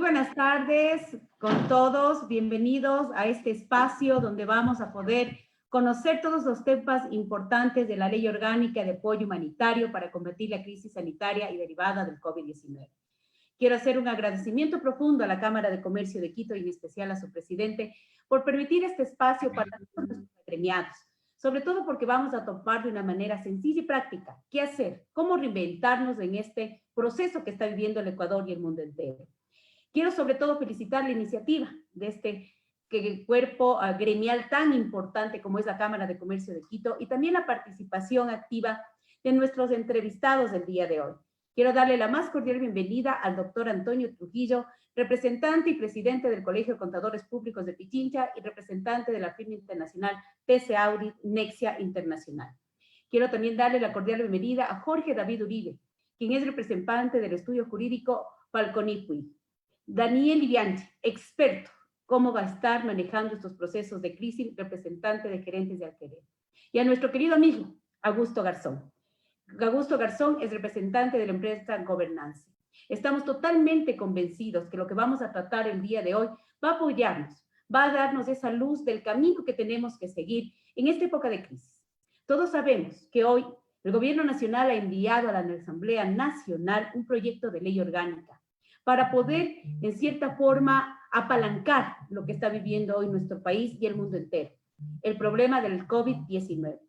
Buenas tardes con todos, bienvenidos a este espacio donde vamos a poder conocer todos los temas importantes de la Ley Orgánica de Apoyo Humanitario para combatir la crisis sanitaria y derivada del COVID-19. Quiero hacer un agradecimiento profundo a la Cámara de Comercio de Quito y en especial a su presidente por permitir este espacio para todos los agremiados, sobre todo porque vamos a topar de una manera sencilla y práctica qué hacer, cómo reinventarnos en este proceso que está viviendo el Ecuador y el mundo entero. Quiero sobre todo felicitar la iniciativa de este cuerpo gremial tan importante como es la Cámara de Comercio de Quito y también la participación activa de nuestros entrevistados del día de hoy. Quiero darle la más cordial bienvenida al doctor Antonio Trujillo, representante y presidente del Colegio de Contadores Públicos de Pichincha y representante de la firma internacional TC Audit Nexia Internacional. Quiero también darle la cordial bienvenida a Jorge David Uribe, quien es representante del estudio jurídico Falconiqui. Daniel Irianchi, experto, cómo va a estar manejando estos procesos de crisis, representante de gerentes de alquiler. Y a nuestro querido amigo, Augusto Garzón. Augusto Garzón es representante de la empresa Governance. Estamos totalmente convencidos que lo que vamos a tratar el día de hoy va a apoyarnos, va a darnos esa luz del camino que tenemos que seguir en esta época de crisis. Todos sabemos que hoy el Gobierno Nacional ha enviado a la Asamblea Nacional un proyecto de ley orgánica para poder, en cierta forma, apalancar lo que está viviendo hoy nuestro país y el mundo entero, el problema del COVID-19.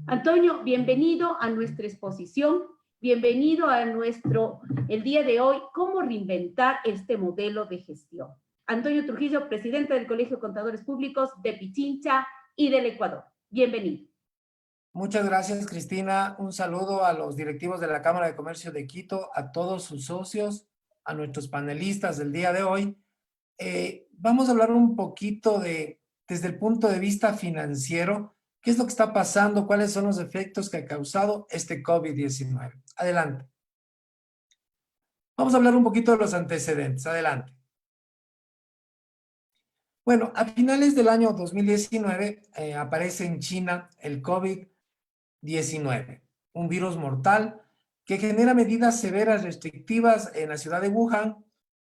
Antonio, bienvenido a nuestra exposición, bienvenido a el día de hoy, cómo reinventar este modelo de gestión. Antonio Trujillo, presidente del Colegio de Contadores Públicos de Pichincha y del Ecuador. Bienvenido. Muchas gracias, Cristina. Un saludo a los directivos de la Cámara de Comercio de Quito, a todos sus socios, a nuestros panelistas del día de hoy. Vamos a hablar un poquito desde el punto de vista financiero, qué es lo que está pasando, cuáles son los efectos que ha causado este COVID-19. Adelante. Vamos a hablar un poquito de los antecedentes. Adelante. Bueno, a finales del año 2019 aparece en China el COVID-19, un virus mortal que genera medidas severas restrictivas en la ciudad de Wuhan,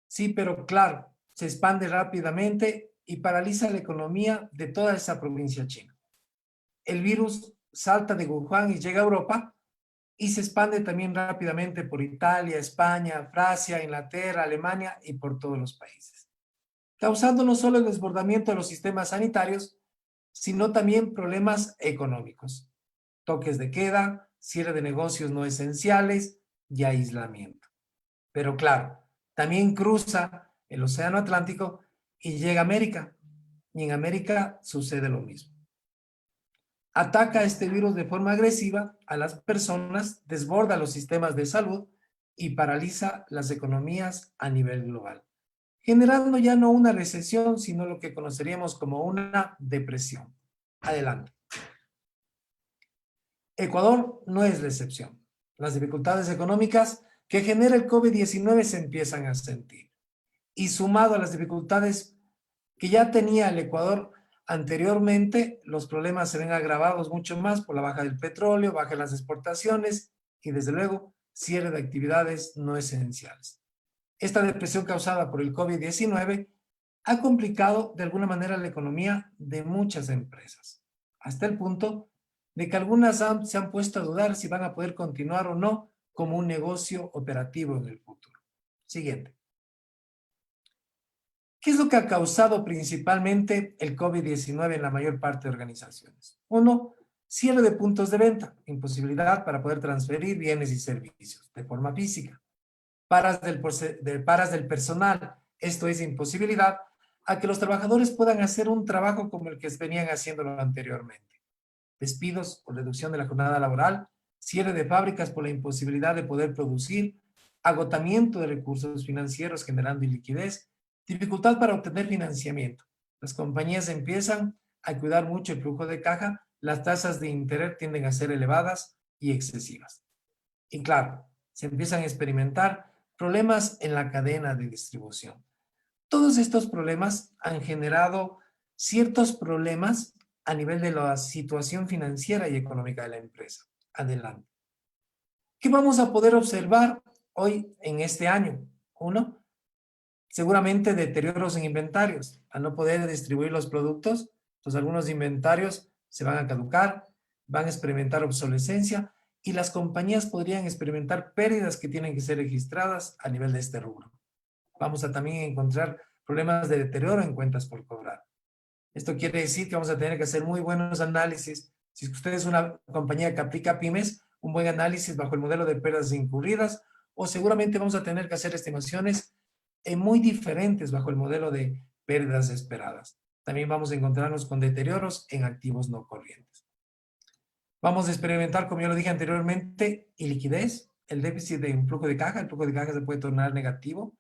sí, pero claro, se expande rápidamente y paraliza la economía de toda esa provincia china. El virus salta de Wuhan y llega a Europa y se expande también rápidamente por Italia, España, Francia, Inglaterra, Alemania y por todos los países, causando no solo el desbordamiento de los sistemas sanitarios, sino también problemas económicos, toques de queda, cierre de negocios no esenciales y aislamiento. Pero claro, también cruza el Océano Atlántico y llega a América. Y en América sucede lo mismo. Ataca este virus de forma agresiva a las personas, desborda los sistemas de salud y paraliza las economías a nivel global, generando ya no una recesión, sino lo que conoceríamos como una depresión. Adelante. Ecuador no es la excepción. Las dificultades económicas que genera el COVID-19 se empiezan a sentir. Y sumado a las dificultades que ya tenía el Ecuador anteriormente, los problemas se ven agravados mucho más por la baja del petróleo, baja en las exportaciones y desde luego cierre de actividades no esenciales. Esta depresión causada por el COVID-19 ha complicado de alguna manera la economía de muchas empresas, hasta el punto de que algunas se han puesto a dudar si van a poder continuar o no como un negocio operativo en el futuro. Siguiente. ¿Qué es lo que ha causado principalmente el COVID-19 en la mayor parte de organizaciones? Uno, cierre de puntos de venta, imposibilidad para poder transferir bienes y servicios de forma física. Paras del personal, esto es imposibilidad a que los trabajadores puedan hacer un trabajo como el que venían haciéndolo anteriormente. Despidos por reducción de la jornada laboral, cierre de fábricas por la imposibilidad de poder producir, agotamiento de recursos financieros generando iliquidez, dificultad para obtener financiamiento. Las compañías empiezan a cuidar mucho el flujo de caja, las tasas de interés tienden a ser elevadas y excesivas. Y claro, se empiezan a experimentar problemas en la cadena de distribución. Todos estos problemas han generado ciertos problemas a nivel de la situación financiera y económica de la empresa. Adelante. ¿Qué vamos a poder observar hoy en este año? Uno, Seguramente deterioros en inventarios. Al no poder distribuir los productos, pues algunos inventarios se van a caducar, van a experimentar obsolescencia y las compañías podrían experimentar pérdidas que tienen que ser registradas a nivel de este rubro. Vamos a también encontrar problemas de deterioro en cuentas por cobrar. Esto quiere decir que vamos a tener que hacer muy buenos análisis. Si usted es una compañía que aplica pymes, un buen análisis bajo el modelo de pérdidas incurridas, o seguramente vamos a tener que hacer estimaciones muy diferentes bajo el modelo de pérdidas esperadas. También vamos a encontrarnos con deterioros en activos no corrientes. Vamos a experimentar, como yo lo dije anteriormente, iliquidez, el déficit de un flujo de caja. El flujo de caja se puede tornar negativo.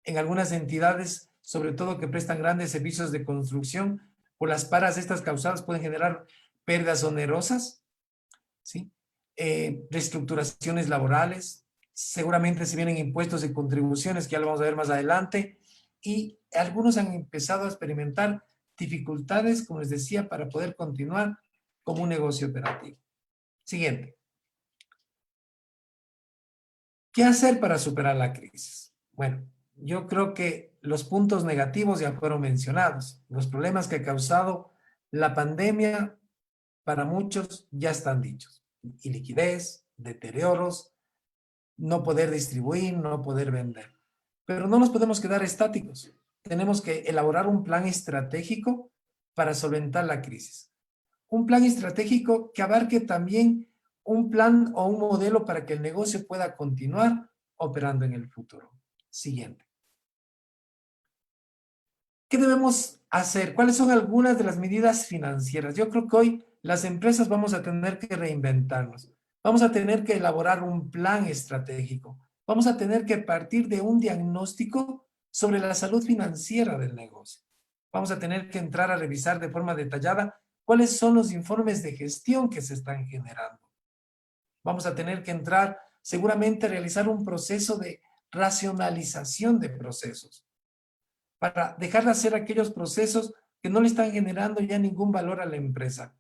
En algunas entidades, sobre todo que prestan grandes servicios de construcción, por las paras estas causadas pueden generar pérdidas onerosas, ¿sí? Reestructuraciones laborales, seguramente se vienen impuestos y contribuciones, que ya lo vamos a ver más adelante, y algunos han empezado a experimentar dificultades, como les decía, para poder continuar como un negocio operativo. Siguiente. ¿Qué hacer para superar la crisis? Bueno, yo creo que los puntos negativos ya fueron mencionados. Los problemas que ha causado la pandemia para muchos ya están dichos. Iliquidez, deterioros, no poder distribuir, no poder vender. Pero no nos podemos quedar estáticos. Tenemos que elaborar un plan estratégico para solventar la crisis. Un plan estratégico que abarque también un plan o un modelo para que el negocio pueda continuar operando en el futuro. Siguiente. ¿Qué debemos hacer? ¿Cuáles son algunas de las medidas financieras? Yo creo que hoy las empresas vamos a tener que reinventarnos. Vamos a tener que elaborar un plan estratégico. Vamos a tener que partir de un diagnóstico sobre la salud financiera del negocio. Vamos a tener que entrar a revisar de forma detallada cuáles son los informes de gestión que se están generando. Vamos a tener que entrar seguramente a realizar un proceso de racionalización de procesos para dejar de hacer aquellos procesos que no le están generando ya ningún valor a la empresa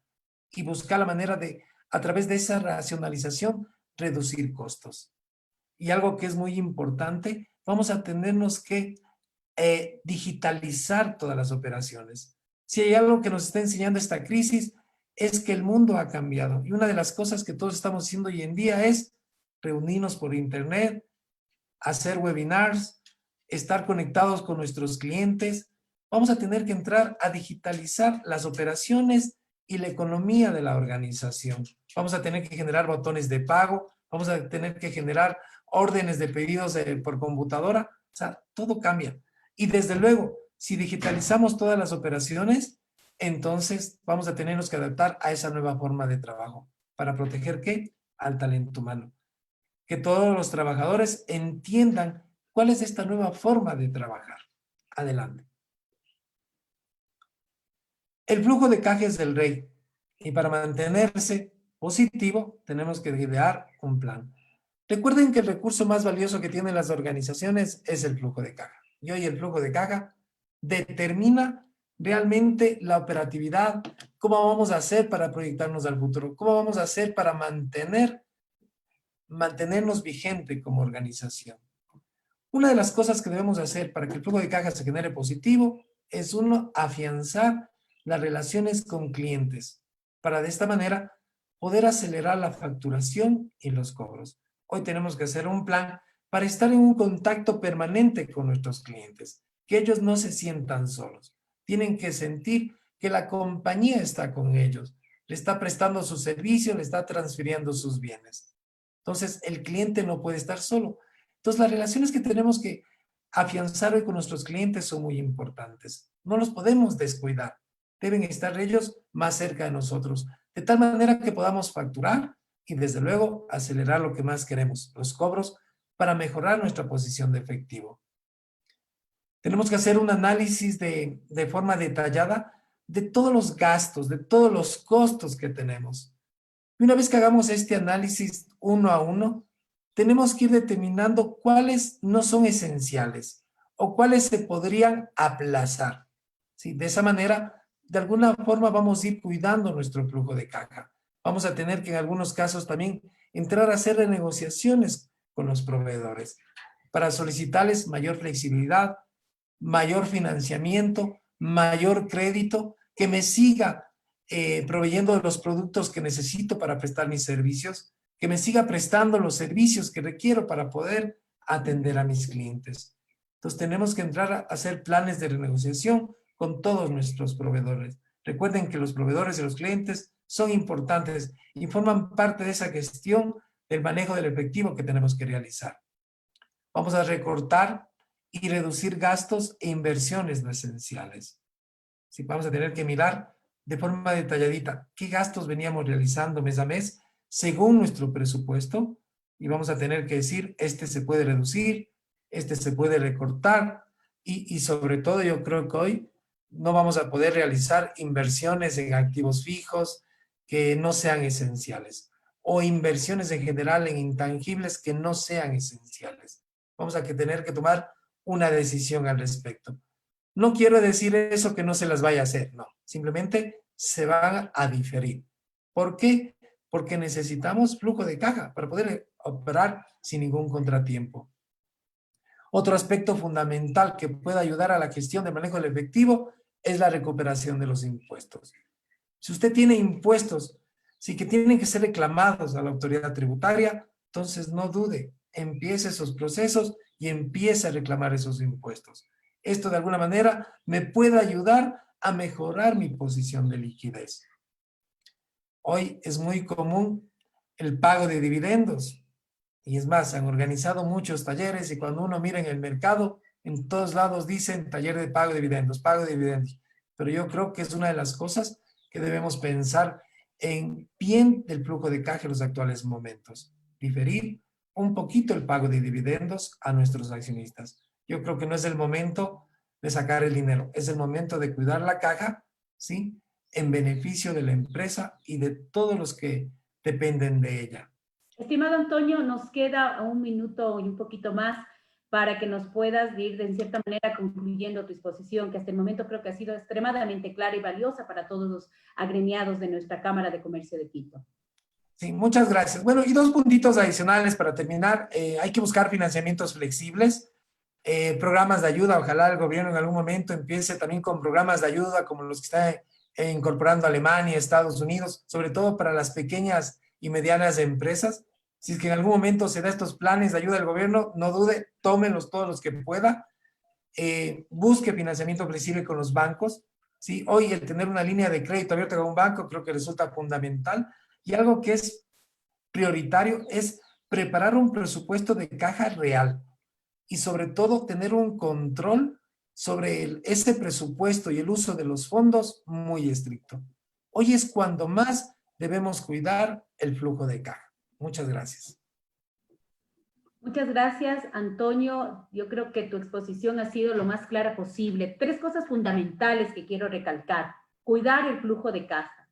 y buscar la manera de, a través de esa racionalización, reducir costos. Y algo que es muy importante, vamos a tenernos que digitalizar todas las operaciones. Si hay algo que nos está enseñando esta crisis, es que el mundo ha cambiado. Y una de las cosas que todos estamos haciendo hoy en día es reunirnos por internet, hacer webinars, estar conectados con nuestros clientes. Vamos a tener que entrar a digitalizar las operaciones y la economía de la organización. Vamos a tener que generar botones de pago, vamos a tener que generar órdenes de pedidos por computadora. O sea, todo cambia. Y desde luego, si digitalizamos todas las operaciones, entonces vamos a tenernos que adaptar a esa nueva forma de trabajo. ¿Para proteger qué? Al talento humano. Que todos los trabajadores entiendan cuál es esta nueva forma de trabajar. Adelante. El flujo de caja es del rey y para mantenerse positivo tenemos que idear un plan. Recuerden que el recurso más valioso que tienen las organizaciones es el flujo de caja. Y hoy el flujo de caja determina realmente la operatividad, cómo vamos a hacer para proyectarnos al futuro, cómo vamos a hacer para mantenernos vigente como organización. Una de las cosas que debemos hacer para que el flujo de caja se genere positivo es, uno, afianzar las relaciones con clientes, para de esta manera poder acelerar la facturación y los cobros. Hoy tenemos que hacer un plan para estar en un contacto permanente con nuestros clientes, que ellos no se sientan solos. Tienen que sentir que la compañía está con ellos, le está prestando su servicio, le está transfiriendo sus bienes. Entonces, el cliente no puede estar solo. Entonces, las relaciones que tenemos que afianzar hoy con nuestros clientes son muy importantes. No los podemos descuidar. Deben estar ellos más cerca de nosotros, de tal manera que podamos facturar y, desde luego, acelerar lo que más queremos, los cobros, para mejorar nuestra posición de efectivo. Tenemos que hacer un análisis de forma detallada de todos los gastos, de todos los costos que tenemos. Y una vez que hagamos este análisis uno a uno, tenemos que ir determinando cuáles no son esenciales o cuáles se podrían aplazar. ¿Sí? De esa manera, de alguna forma vamos a ir cuidando nuestro flujo de caja. Vamos a tener que en algunos casos también entrar a hacer renegociaciones con los proveedores para solicitarles mayor flexibilidad, mayor financiamiento, mayor crédito, que me siga proveyendo de los productos que necesito para prestar mis servicios, que me siga prestando los servicios que requiero para poder atender a mis clientes. Entonces tenemos que entrar a hacer planes de renegociación con todos nuestros proveedores. Recuerden que los proveedores y los clientes son importantes y forman parte de esa gestión del manejo del efectivo que tenemos que realizar. Vamos a recortar y reducir gastos e inversiones no esenciales. Sí, vamos a tener que mirar de forma detalladita qué gastos veníamos realizando mes a mes según nuestro presupuesto y vamos a tener que decir, este se puede reducir, este se puede recortar y sobre todo yo creo que hoy no vamos a poder realizar inversiones en activos fijos que no sean esenciales o inversiones en general en intangibles que no sean esenciales. Vamos a tener que tomar una decisión al respecto. No quiero decir eso que no se las vaya a hacer, no. Simplemente se van a diferir. ¿Por qué? Porque necesitamos flujo de caja para poder operar sin ningún contratiempo. Otro aspecto fundamental que puede ayudar a la gestión de manejo del efectivo es la recuperación de los impuestos. Si usted tiene impuestos, sí que tienen que ser reclamados a la autoridad tributaria, entonces no dude, empiece esos procesos y empiece a reclamar esos impuestos. Esto de alguna manera me puede ayudar a mejorar mi posición de liquidez. Hoy es muy común el pago de dividendos. Y es más, se han organizado muchos talleres y cuando uno mira en el mercado, en todos lados dicen taller de pago de dividendos, pago de dividendos. Pero yo creo que es una de las cosas que debemos pensar en bien del flujo de caja en los actuales momentos. Diferir un poquito el pago de dividendos a nuestros accionistas. Yo creo que no es el momento de sacar el dinero, es el momento de cuidar la caja, ¿sí? En beneficio de la empresa y de todos los que dependen de ella. Estimado Antonio, nos queda un minuto y un poquito más para que nos puedas ir de cierta manera concluyendo tu exposición, que hasta el momento creo que ha sido extremadamente clara y valiosa para todos los agremiados de nuestra Cámara de Comercio de Quito. Sí, muchas gracias. Bueno, y dos puntitos adicionales para terminar. Hay que buscar financiamientos flexibles, programas de ayuda. Ojalá el gobierno en algún momento empiece también con programas de ayuda como los que está incorporando Alemania, Estados Unidos, sobre todo para las pequeñas y medianas empresas. Si es que en algún momento se da estos planes de ayuda del gobierno, no dude, tómenlos todos los que pueda. Busque financiamiento flexible con los bancos. ¿Sí? Hoy el tener una línea de crédito abierta con un banco creo que resulta fundamental. Y algo que es prioritario es preparar un presupuesto de caja real y sobre todo tener un control sobre ese presupuesto y el uso de los fondos muy estricto. Hoy es cuando más debemos cuidar el flujo de caja. Muchas gracias. Muchas gracias, Antonio. Yo creo que tu exposición ha sido lo más clara posible. Tres cosas fundamentales que quiero recalcar. Cuidar el flujo de caja,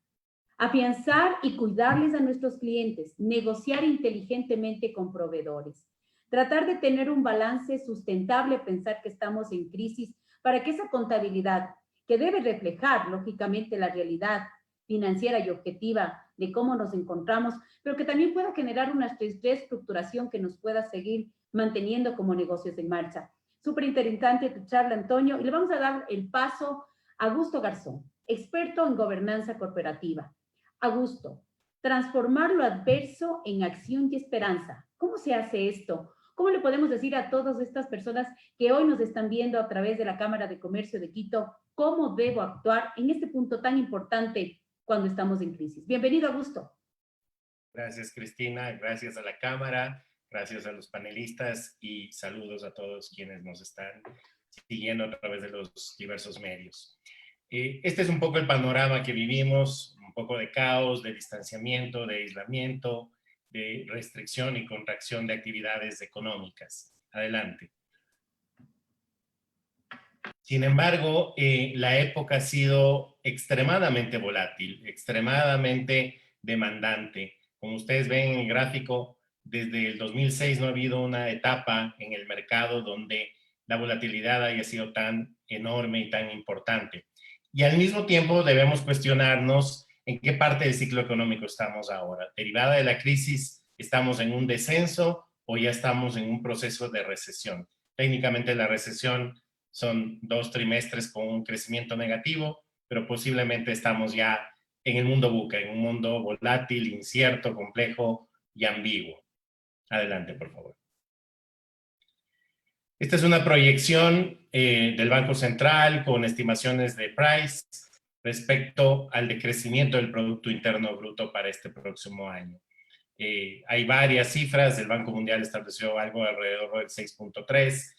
afianzar y cuidarles a nuestros clientes, negociar inteligentemente con proveedores, tratar de tener un balance sustentable, pensar que estamos en crisis para que esa contabilidad, que debe reflejar lógicamente la realidad financiera y objetiva de cómo nos encontramos, pero que también pueda generar una reestructuración que nos pueda seguir manteniendo como negocios en marcha. Súper interesante tu charla, Antonio, y le vamos a dar el paso a Augusto Garzón, experto en gobernanza corporativa. Augusto, transformar lo adverso en acción y esperanza. ¿Cómo se hace esto? ¿Cómo le podemos decir a todas estas personas que hoy nos están viendo a través de la Cámara de Comercio de Quito cómo debo actuar en este punto tan importante cuando estamos en crisis? Bienvenido, Augusto. Gracias, Cristina. Gracias a la Cámara, gracias a los panelistas y saludos a todos quienes nos están siguiendo a través de los diversos medios. Este es un poco el panorama que vivimos, un poco de caos, de distanciamiento, de aislamiento, de restricción y contracción de actividades económicas. Adelante. Sin embargo, la época ha sido extremadamente volátil, extremadamente demandante. Como ustedes ven en el gráfico, desde el 2006 no ha habido una etapa en el mercado donde la volatilidad haya sido tan enorme y tan importante. Y al mismo tiempo debemos cuestionarnos en qué parte del ciclo económico estamos ahora. Derivada de la crisis, ¿estamos en un descenso o ya estamos en un proceso de recesión? Técnicamente la recesión son 2 trimestres con un crecimiento negativo, pero posiblemente estamos ya en el mundo VUCA, en un mundo volátil, incierto, complejo y ambiguo. Adelante, por favor. Esta es una proyección del Banco Central con estimaciones de Price respecto al decrecimiento del Producto Interno Bruto para este próximo año. Hay varias cifras, el Banco Mundial estableció algo alrededor del 6.3,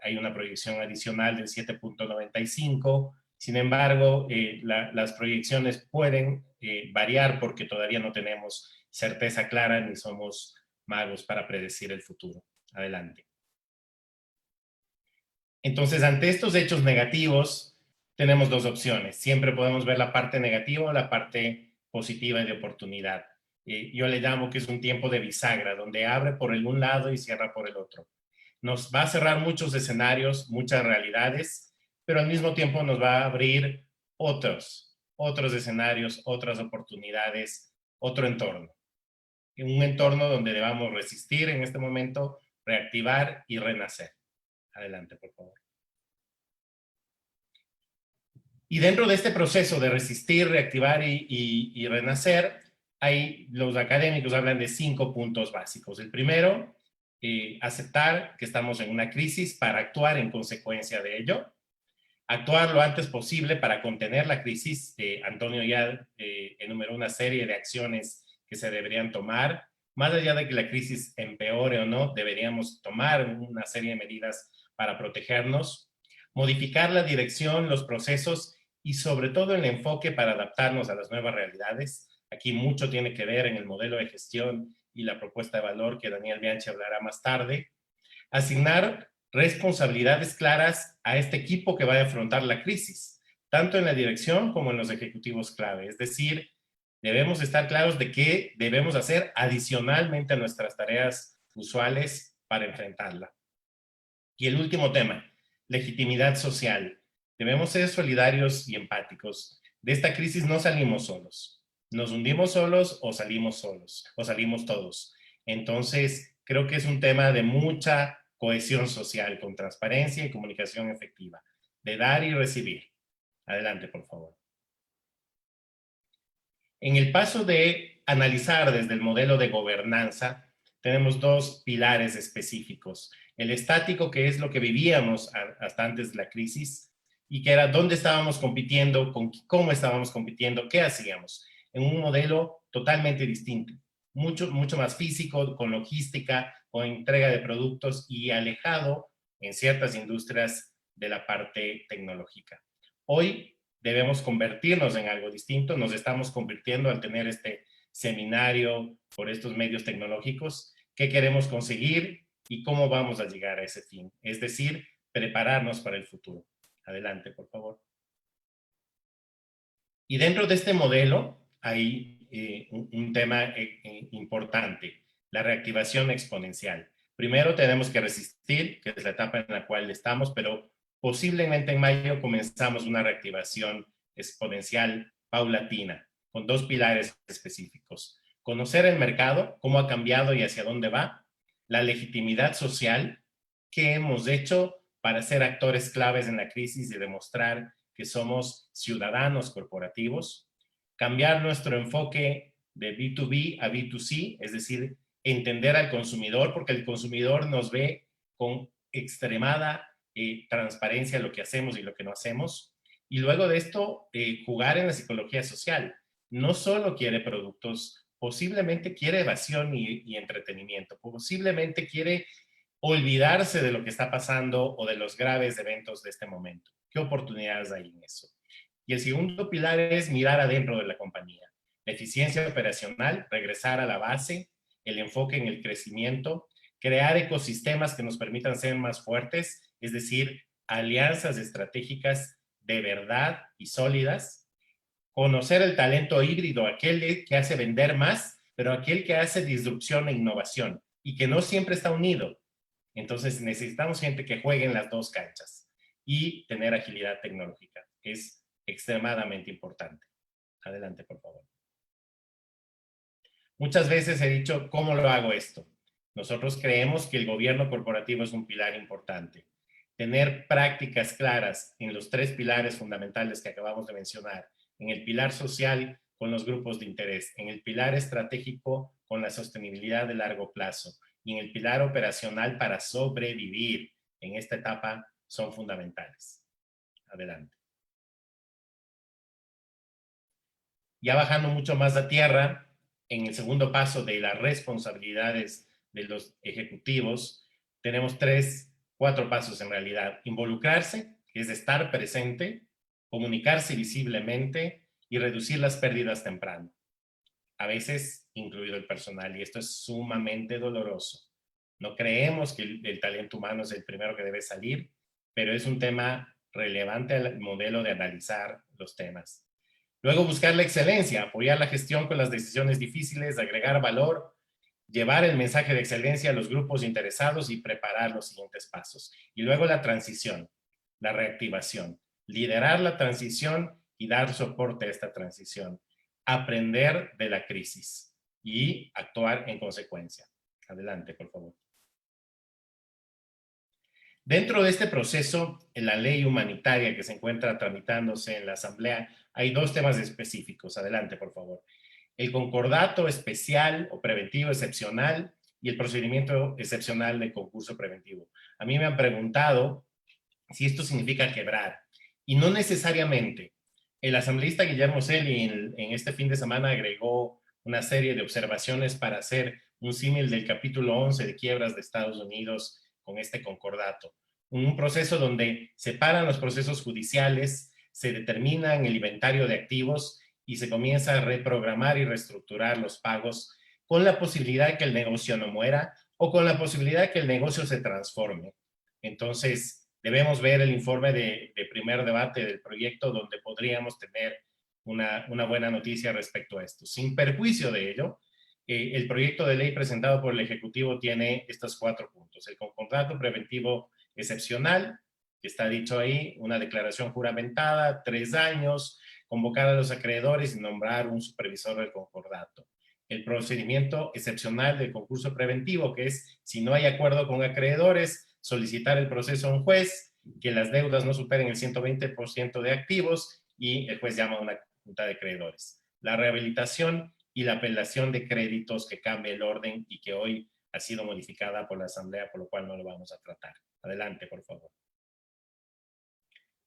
hay una proyección adicional del 7.95, sin embargo, las proyecciones pueden variar porque todavía no tenemos certeza clara ni somos magos para predecir el futuro. Adelante. Entonces, ante estos hechos negativos, tenemos 2 opciones. Siempre podemos ver la parte negativa o la parte positiva de oportunidad. Yo le llamo que es un tiempo de bisagra, donde abre por el un lado y cierra por el otro. Nos va a cerrar muchos escenarios, muchas realidades, pero al mismo tiempo nos va a abrir otros escenarios, otras oportunidades, otro entorno. Un entorno donde debamos resistir en este momento, reactivar y renacer. Adelante, por favor. Y dentro de este proceso de resistir, reactivar y renacer, los académicos hablan de 5 puntos básicos. El primero, aceptar que estamos en una crisis para actuar en consecuencia de ello. Actuar lo antes posible para contener la crisis. Antonio ya enumeró una serie de acciones que se deberían tomar. Más allá de que la crisis empeore o no, deberíamos tomar una serie de medidas para protegernos, modificar la dirección, los procesos y sobre todo el enfoque para adaptarnos a las nuevas realidades. Aquí mucho tiene que ver en el modelo de gestión y la propuesta de valor que Daniel Bianchi hablará más tarde. Asignar responsabilidades claras a este equipo que va a afrontar la crisis, tanto en la dirección como en los ejecutivos clave. Es decir, debemos estar claros de qué debemos hacer adicionalmente a nuestras tareas usuales para enfrentarla. Y el último tema, legitimidad social. Debemos ser solidarios y empáticos. De esta crisis no salimos solos. Nos hundimos solos o salimos todos. Entonces, creo que es un tema de mucha cohesión social, con transparencia y comunicación efectiva, de dar y recibir. Adelante, por favor. En el paso de analizar desde el modelo de gobernanza, tenemos 2 pilares específicos. El estático, que es lo que vivíamos hasta antes de la crisis, y que era dónde estábamos compitiendo, cómo estábamos compitiendo, qué hacíamos, en un modelo totalmente distinto, mucho más físico, con logística, con entrega de productos y alejado en ciertas industrias de la parte tecnológica. Hoy debemos convertirnos en algo distinto, nos estamos convirtiendo al tener este seminario por estos medios tecnológicos, qué queremos conseguir y cómo vamos a llegar a ese fin, es decir, prepararnos para el futuro. Adelante, por favor. Y dentro de este modelo hay un tema importante, la reactivación exponencial. Primero tenemos que resistir, que es la etapa en la cual estamos, pero posiblemente en mayo comenzamos una reactivación exponencial paulatina, con 2 pilares específicos. Conocer el mercado, cómo ha cambiado y hacia dónde va. La legitimidad social, qué hemos hecho para ser actores claves en la crisis y demostrar que somos ciudadanos corporativos. Cambiar nuestro enfoque de B2B a B2C, es decir, entender al consumidor, porque el consumidor nos ve con extremada transparencia lo que hacemos y lo que no hacemos. Y luego de esto, jugar en la psicología social. No solo quiere productos, posiblemente quiere evasión y entretenimiento, posiblemente quiere olvidarse de lo que está pasando o de los graves eventos de este momento. ¿Qué oportunidades hay en eso? Y el segundo pilar es mirar adentro de la compañía. La eficiencia operacional, regresar a la base, el enfoque en el crecimiento, crear ecosistemas que nos permitan ser más fuertes, es decir, alianzas estratégicas de verdad y sólidas, conocer el talento híbrido, aquel que hace vender más, pero aquel que hace disrupción e innovación y que no siempre está unido. Entonces necesitamos gente que juegue en las 2 canchas y tener agilidad tecnológica. Es extremadamente importante. Adelante, por favor. Muchas veces he dicho, ¿cómo lo hago esto? Nosotros creemos que el gobierno corporativo es un pilar importante. tener prácticas claras en los 3 pilares fundamentales que acabamos de mencionar, en el pilar social con los grupos de interés, en el pilar estratégico con la sostenibilidad de largo plazo y en el pilar operacional para sobrevivir en esta etapa son fundamentales. Adelante. Ya bajando mucho más a tierra, en el segundo paso de las responsabilidades de los ejecutivos, tenemos 4 pasos en realidad. Involucrarse, que es estar presente, comunicarse visiblemente y reducir las pérdidas temprano. A veces incluido el personal, y esto es sumamente doloroso. No creemos que el talento humano es el primero que debe salir, pero es un tema relevante al modelo de analizar los temas. Luego buscar la excelencia, apoyar la gestión con las decisiones difíciles, agregar valor, llevar el mensaje de excelencia a los grupos interesados y preparar los siguientes pasos. Y luego la transición, la reactivación, liderar la transición y dar soporte a esta transición, aprender de la crisis y actuar en consecuencia. Adelante, por favor. Dentro de este proceso, en la ley humanitaria que se encuentra tramitándose en la Asamblea, hay 2 temas específicos. Adelante, por favor. El concordato especial o preventivo excepcional y el procedimiento excepcional de concurso preventivo. A mí me han preguntado si esto significa quebrar. Y no necesariamente. El asambleísta Guillermo Celi en este fin de semana agregó una serie de observaciones para hacer un símil del capítulo 11 de quiebras de Estados Unidos con este concordato. Un proceso donde se paran los procesos judiciales, se determina el inventario de activos y se comienza a reprogramar y reestructurar los pagos con la posibilidad de que el negocio no muera o con la posibilidad de que el negocio se transforme. Entonces, debemos ver el informe de primer debate del proyecto donde podríamos tener una buena noticia respecto a esto. Sin perjuicio de ello, el proyecto de ley presentado por el Ejecutivo tiene estos 4 puntos. El concordato preventivo excepcional, que está dicho ahí, una declaración juramentada, 3 años, convocar a los acreedores y nombrar un supervisor del concordato. El procedimiento excepcional del concurso preventivo, que es, si no hay acuerdo con acreedores, solicitar el proceso a un juez, que las deudas no superen el 120% de activos y el juez llama a una junta de acreedores. La rehabilitación y la apelación de créditos que cambie el orden y que hoy ha sido modificada por la Asamblea, por lo cual no lo vamos a tratar. Adelante, por favor.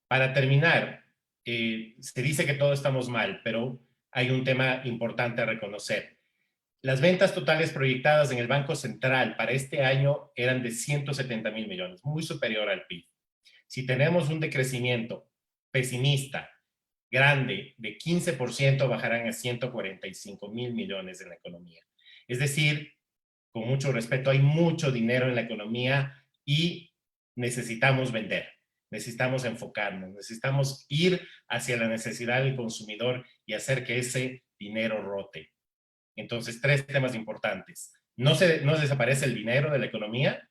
Para terminar, se dice que todos estamos mal, pero hay un tema importante a reconocer. Las ventas totales proyectadas en el Banco Central para este año eran de 170,000 millones, muy superior al PIB. Si tenemos un decrecimiento pesimista, grande, de 15%, bajarán a 145,000 millones en la economía. Es decir, con mucho respeto, hay mucho dinero en la economía y necesitamos vender, necesitamos enfocarnos, necesitamos ir hacia la necesidad del consumidor y hacer que ese dinero rote. Entonces, 3 temas importantes. No desaparece el dinero de la economía.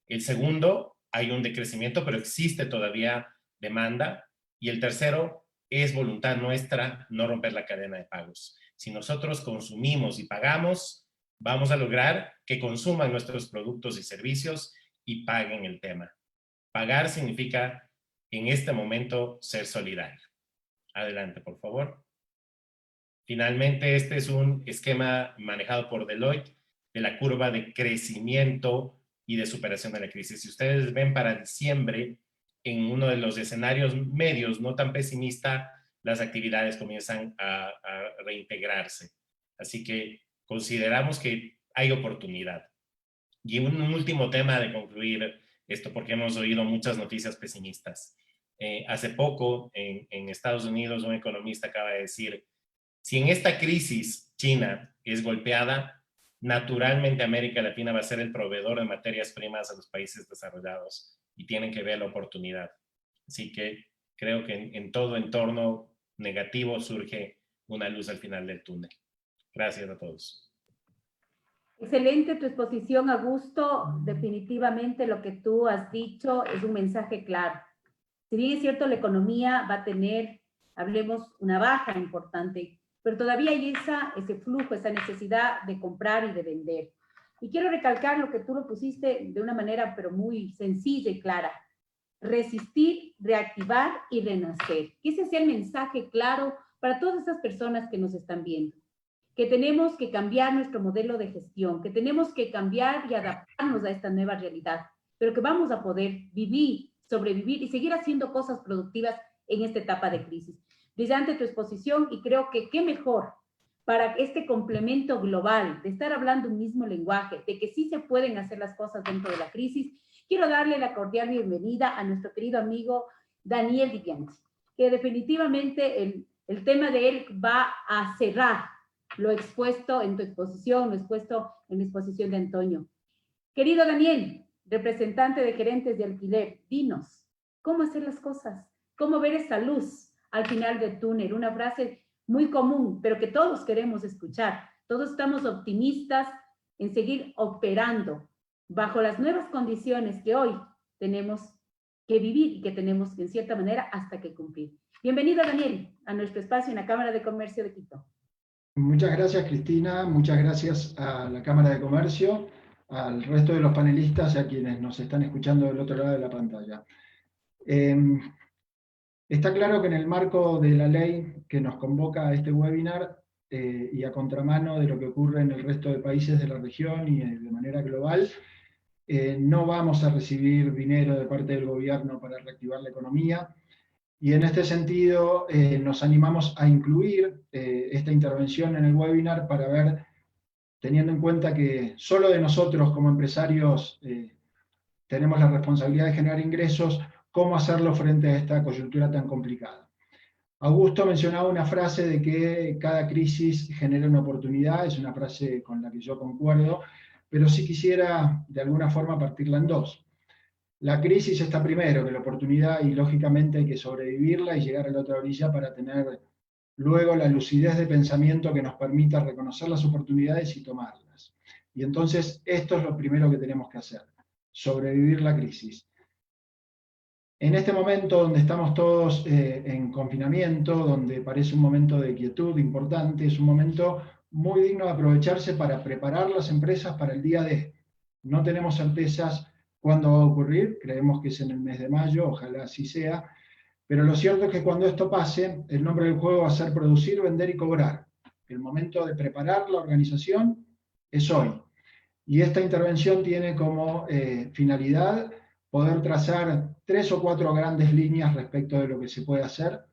El segundo, hay un decrecimiento, pero existe todavía demanda. Y el tercero, es voluntad nuestra no romper la cadena de pagos. Si nosotros consumimos y pagamos, vamos a lograr que consuman nuestros productos y servicios y paguen el tema. Pagar significa, en este momento, ser solidario. Adelante, por favor. Finalmente, este es un esquema manejado por Deloitte de la curva de crecimiento y de superación de la crisis. Si ustedes ven para diciembre, en uno de los escenarios medios, no tan pesimista, las actividades comienzan a reintegrarse. Así que consideramos que hay oportunidad. Y un último tema de concluir esto, porque hemos oído muchas noticias pesimistas. Hace poco, en Estados Unidos, un economista acaba de decir: si en esta crisis China es golpeada, naturalmente América Latina va a ser el proveedor de materias primas a los países desarrollados y tienen que ver la oportunidad. Así que creo que en todo entorno negativo surge una luz al final del túnel. Gracias a todos. Excelente tu exposición, Augusto. Definitivamente lo que tú has dicho es un mensaje claro. Si bien es cierto, la economía va a tener, hablemos, una baja importante, pero todavía hay ese flujo, esa necesidad de comprar y de vender. Y quiero recalcar lo que tú lo pusiste de una manera, pero muy sencilla y clara. resistir, reactivar y renacer. Que ese sea el mensaje claro para todas esas personas que nos están viendo. Que tenemos que cambiar nuestro modelo de gestión, que tenemos que cambiar y adaptarnos a esta nueva realidad, pero que vamos a poder vivir, sobrevivir y seguir haciendo cosas productivas en esta etapa de crisis. Brillante tu exposición y creo que qué mejor para este complemento global, de estar hablando un mismo lenguaje, de que sí se pueden hacer las cosas dentro de la crisis. Quiero darle la cordial bienvenida a nuestro querido amigo Daniel Di Bianchi, que definitivamente el tema de él va a cerrar lo expuesto en tu exposición, lo expuesto en la exposición de Antonio. Querido Daniel, representante de gerentes de alquiler, dinos, ¿cómo hacer las cosas? ¿Cómo ver esa luz al final del túnel? Una frase muy común, pero que todos queremos escuchar. Todos estamos optimistas en seguir operando bajo las nuevas condiciones que hoy tenemos que vivir y que tenemos, en cierta manera, hasta que cumplir. Bienvenido, Daniel, a nuestro espacio en la Cámara de Comercio de Quito. Muchas gracias, Cristina. Muchas gracias a la Cámara de Comercio, al resto de los panelistas y a quienes nos están escuchando del otro lado de la pantalla. Está claro que en el marco de la ley que nos convoca a este webinar y a contramano de lo que ocurre en el resto de países de la región y de manera global, no vamos a recibir dinero de parte del gobierno para reactivar la economía. Y en este sentido nos animamos a incluir esta intervención en el webinar para ver, teniendo en cuenta que solo de nosotros como empresarios tenemos la responsabilidad de generar ingresos, cómo hacerlo frente a esta coyuntura tan complicada. Augusto mencionaba una frase de que cada crisis genera una oportunidad, es una frase con la que yo concuerdo, pero sí quisiera de alguna forma partirla en dos. La crisis está primero que la oportunidad y lógicamente hay que sobrevivirla y llegar a la otra orilla para tener luego la lucidez de pensamiento que nos permita reconocer las oportunidades y tomarlas. Y entonces esto es lo primero que tenemos que hacer, sobrevivir la crisis. En este momento donde estamos todos en confinamiento, donde parece un momento de quietud importante, es un momento muy digno de aprovecharse para preparar las empresas para el día D. No tenemos certezas cuándo va a ocurrir, creemos que es en el mes de mayo, ojalá así sea, pero lo cierto es que cuando esto pase, el nombre del juego va a ser producir, vender y cobrar. El momento de preparar la organización es hoy. Y esta intervención tiene como finalidad poder trazar 3 o 4 grandes líneas respecto de lo que se puede hacer,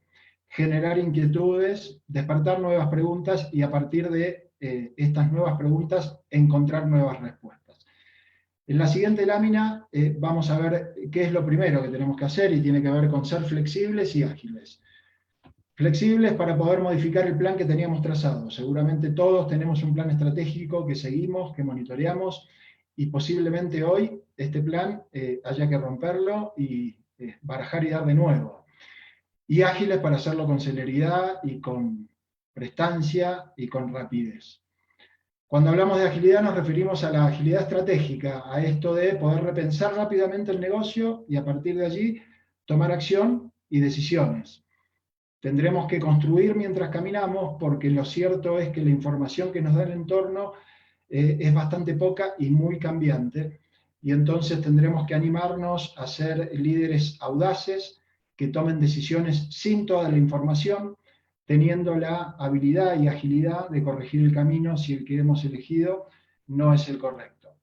generar inquietudes, despertar nuevas preguntas y a partir de estas nuevas preguntas encontrar nuevas respuestas. En la siguiente lámina vamos a ver qué es lo primero que tenemos que hacer y tiene que ver con ser flexibles y ágiles. Flexibles para poder modificar el plan que teníamos trazado. Seguramente todos tenemos un plan estratégico que seguimos, que monitoreamos, y posiblemente hoy este plan haya que romperlo y barajar y dar de nuevo. Y ágiles para hacerlo con celeridad y con prestancia y con rapidez. Cuando hablamos de agilidad nos referimos a la agilidad estratégica, a esto de poder repensar rápidamente el negocio y a partir de allí tomar acción y decisiones. Tendremos que construir mientras caminamos porque lo cierto es que la información que nos da el entorno es bastante poca y muy cambiante, y entonces tendremos que animarnos a ser líderes audaces que tomen decisiones sin toda la información, teniendo la habilidad y agilidad de corregir el camino si el que hemos elegido no es el correcto.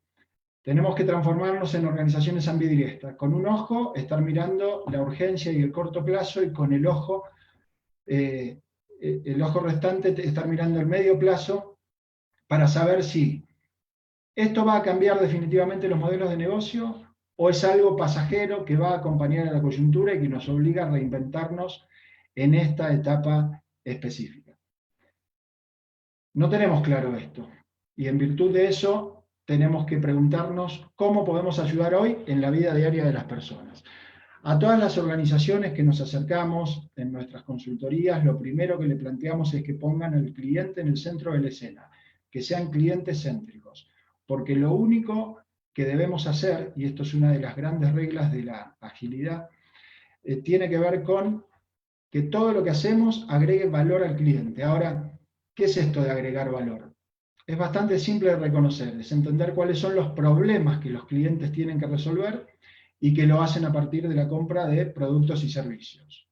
Tenemos que transformarnos en organizaciones ambidiestras, con un ojo estar mirando la urgencia y el corto plazo y con el ojo restante estar mirando el medio plazo para saber si esto va a cambiar definitivamente los modelos de negocio o es algo pasajero que va a acompañar a la coyuntura y que nos obliga a reinventarnos en esta etapa específica. No tenemos claro esto y en virtud de eso tenemos que preguntarnos cómo podemos ayudar hoy en la vida diaria de las personas. A todas las organizaciones que nos acercamos en nuestras consultorías, lo primero que le planteamos es que pongan al cliente en el centro de la escena, que sean clientes céntricos, porque lo único que debemos hacer, y esto es una de las grandes reglas de la agilidad, tiene que ver con que todo lo que hacemos agregue valor al cliente. Ahora, ¿qué es esto de agregar valor? Es bastante simple de reconocer, es entender cuáles son los problemas que los clientes tienen que resolver y que lo hacen a partir de la compra de productos y servicios.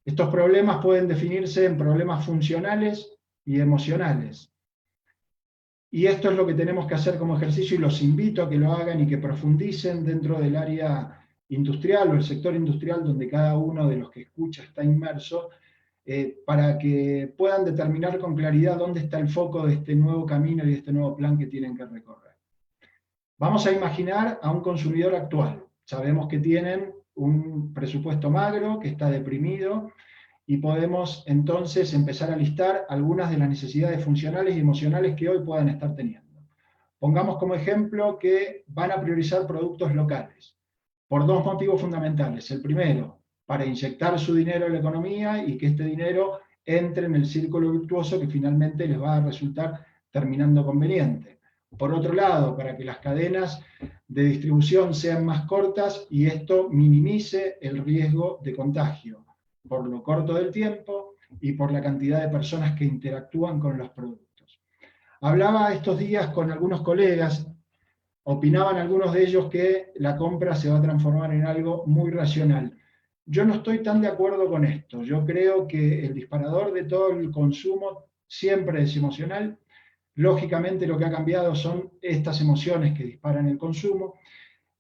Estos problemas pueden definirse en problemas funcionales y emocionales. Y esto es lo que tenemos que hacer como ejercicio y los invito a que lo hagan y que profundicen dentro del área industrial o el sector industrial donde cada uno de los que escucha está inmerso, para que puedan determinar con claridad dónde está el foco de este nuevo camino y de este nuevo plan que tienen que recorrer. Vamos a imaginar a un consumidor actual. Sabemos que tienen un presupuesto magro, que está deprimido, y podemos entonces empezar a listar algunas de las necesidades funcionales y emocionales que hoy puedan estar teniendo. Pongamos como ejemplo que van a priorizar productos locales, por dos motivos fundamentales. El primero, para inyectar su dinero en la economía y que este dinero entre en el círculo virtuoso que finalmente les va a resultar terminando conveniente. Por otro lado, para que las cadenas de distribución sean más cortas y esto minimice el riesgo de contagio, por lo corto del tiempo y por la cantidad de personas que interactúan con los productos. Hablaba estos días con algunos colegas, opinaban algunos de ellos que la compra se va a transformar en algo muy racional. Yo no estoy tan de acuerdo con esto. Yo creo que el disparador de todo el consumo siempre es emocional. Lógicamente lo que ha cambiado son estas emociones que disparan el consumo,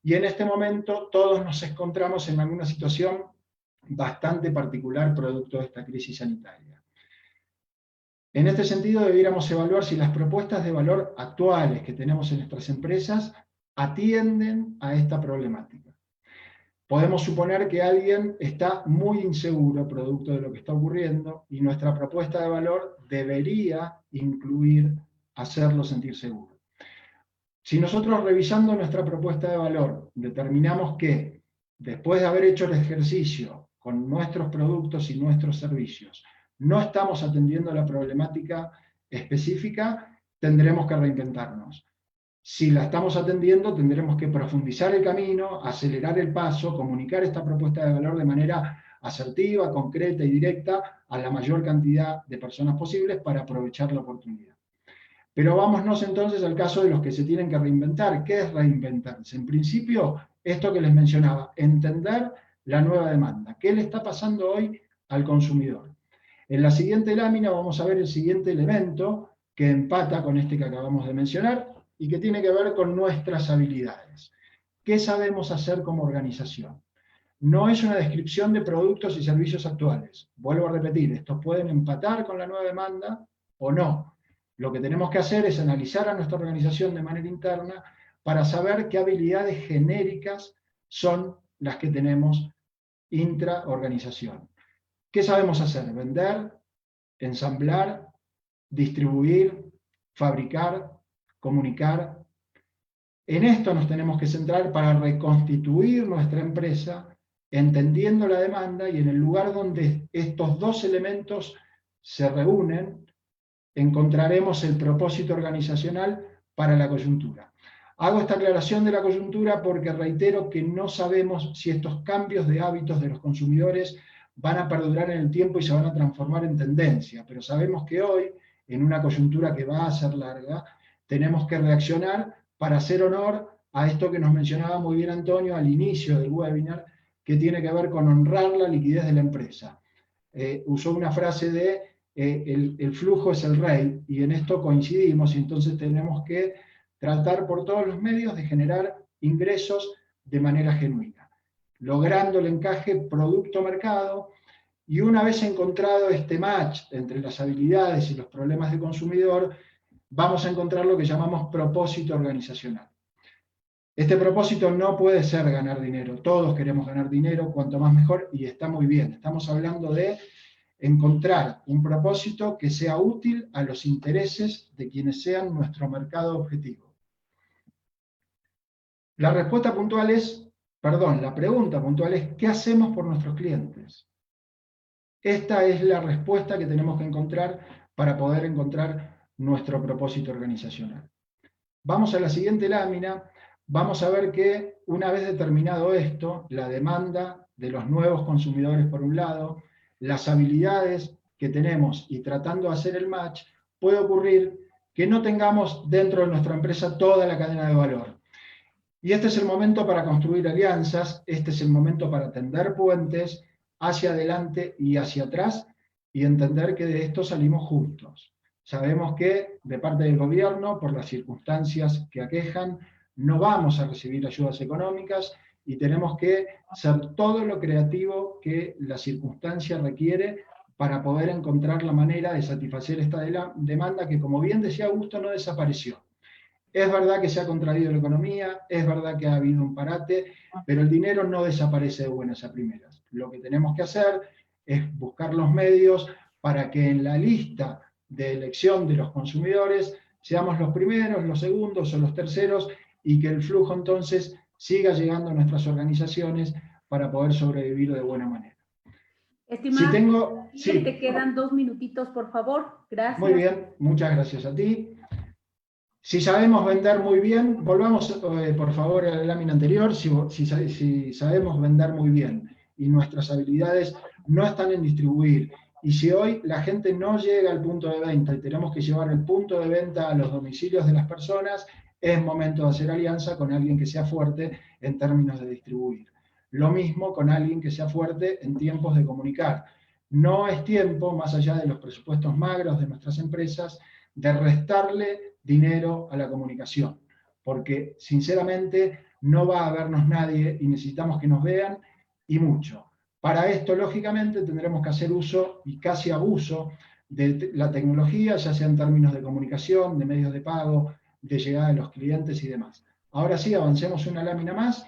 y en este momento todos nos encontramos en alguna situación bastante particular producto de esta crisis sanitaria. En este sentido debiéramos evaluar si las propuestas de valor actuales que tenemos en nuestras empresas atienden a esta problemática. Podemos suponer que alguien está muy inseguro producto de lo que está ocurriendo y nuestra propuesta de valor debería incluir hacerlo sentir seguro. Si nosotros revisando nuestra propuesta de valor determinamos que después de haber hecho el ejercicio con nuestros productos y nuestros servicios no estamos atendiendo la problemática específica, tendremos que reinventarnos. Si la estamos atendiendo, tendremos que profundizar el camino, acelerar el paso, comunicar esta propuesta de valor de manera asertiva, concreta y directa a la mayor cantidad de personas posibles para aprovechar la oportunidad. Pero vámonos entonces al caso de los que se tienen que reinventar. ¿Qué es reinventarse? En principio, esto que les mencionaba, entender la nueva demanda. ¿Qué le está pasando hoy al consumidor? En la siguiente lámina vamos a ver el siguiente elemento que empata con este que acabamos de mencionar y que tiene que ver con nuestras habilidades. ¿Qué sabemos hacer como organización? No es una descripción de productos y servicios actuales. Vuelvo a repetir, estos pueden empatar con la nueva demanda o no. Lo que tenemos que hacer es analizar a nuestra organización de manera interna para saber qué habilidades genéricas son las que tenemos intraorganización. ¿Qué sabemos hacer? Vender, ensamblar, distribuir, fabricar, comunicar. En esto nos tenemos que centrar para reconstituir nuestra empresa, entendiendo la demanda, y en el lugar donde estos dos elementos se reúnen, encontraremos el propósito organizacional para la coyuntura. Hago esta aclaración de la coyuntura porque reitero que no sabemos si estos cambios de hábitos de los consumidores van a perdurar en el tiempo y se van a transformar en tendencia, pero sabemos que hoy, en una coyuntura que va a ser larga, tenemos que reaccionar para hacer honor a esto que nos mencionaba muy bien Antonio al inicio del webinar, que tiene que ver con honrar la liquidez de la empresa. Usó una frase de el flujo es el rey, y en esto coincidimos, y entonces tenemos que tratar por todos los medios de generar ingresos de manera genuina, logrando el encaje producto-mercado, y una vez encontrado este match entre las habilidades y los problemas del consumidor, vamos a encontrar lo que llamamos propósito organizacional. Este propósito no puede ser ganar dinero, todos queremos ganar dinero, cuanto más mejor, y está muy bien. Estamos hablando de encontrar un propósito que sea útil a los intereses de quienes sean nuestro mercado objetivo. La pregunta puntual es, ¿qué hacemos por nuestros clientes? Esta es la respuesta que tenemos que encontrar para poder encontrar nuestro propósito organizacional. Vamos a la siguiente lámina, vamos a ver que una vez determinado esto, la demanda de los nuevos consumidores por un lado, las habilidades que tenemos y tratando de hacer el match, puede ocurrir que no tengamos dentro de nuestra empresa toda la cadena de valor. Y este es el momento para construir alianzas, este es el momento para tender puentes hacia adelante y hacia atrás y entender que de esto salimos juntos. Sabemos que de parte del gobierno, por las circunstancias que aquejan, no vamos a recibir ayudas económicas y tenemos que ser todo lo creativo que la circunstancia requiere para poder encontrar la manera de satisfacer esta demanda que, como bien decía Augusto, no desapareció. Es verdad que se ha contraído la economía, es verdad que ha habido un parate, pero el dinero no desaparece de buenas a primeras. Lo que tenemos que hacer es buscar los medios para que en la lista de elección de los consumidores seamos los primeros, los segundos o los terceros y que el flujo entonces siga llegando a nuestras organizaciones para poder sobrevivir de buena manera. Estimado, Sí, te quedan 2 minutitos, por favor. Gracias. Muy bien, muchas gracias a ti. Si sabemos vender muy bien, volvamos por favor a la lámina anterior, si sabemos vender muy bien y nuestras habilidades no están en distribuir, y si hoy la gente no llega al punto de venta y tenemos que llevar el punto de venta a los domicilios de las personas, es momento de hacer alianza con alguien que sea fuerte en términos de distribuir. Lo mismo con alguien que sea fuerte en tiempos de comunicar. No es tiempo, más allá de los presupuestos magros de nuestras empresas, de restarle dinero a la comunicación, porque sinceramente no va a vernos nadie y necesitamos que nos vean y mucho. Para esto, lógicamente, tendremos que hacer uso y casi abuso de la tecnología, ya sea en términos de comunicación, de medios de pago, de llegada a los clientes y demás. Ahora sí, avancemos una lámina más.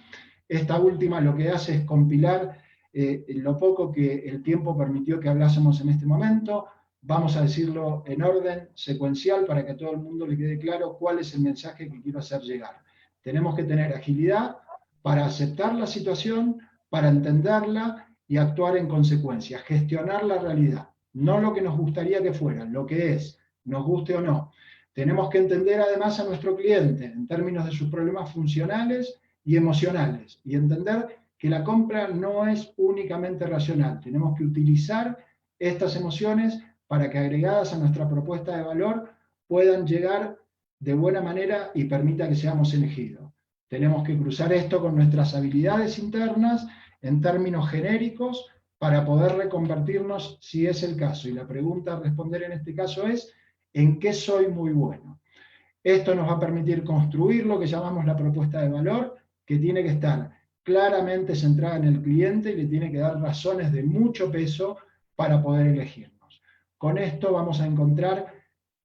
Esta última lo que hace es compilar lo poco que el tiempo permitió que hablásemos en este momento. Vamos a decirlo en orden secuencial para que a todo el mundo le quede claro cuál es el mensaje que quiero hacer llegar. Tenemos que tener agilidad para aceptar la situación, para entenderla y actuar en consecuencia, gestionar la realidad, no lo que nos gustaría que fuera, lo que es, nos guste o no. Tenemos que entender además a nuestro cliente en términos de sus problemas funcionales y emocionales y entender que la compra no es únicamente racional. Tenemos que utilizar estas emociones para que agregadas a nuestra propuesta de valor puedan llegar de buena manera y permita que seamos elegidos. Tenemos que cruzar esto con nuestras habilidades internas en términos genéricos para poder reconvertirnos si es el caso. Y la pregunta a responder en este caso es, ¿en qué soy muy bueno? Esto nos va a permitir construir lo que llamamos la propuesta de valor, que tiene que estar claramente centrada en el cliente y le tiene que dar razones de mucho peso para poder elegirnos. Con esto vamos a encontrar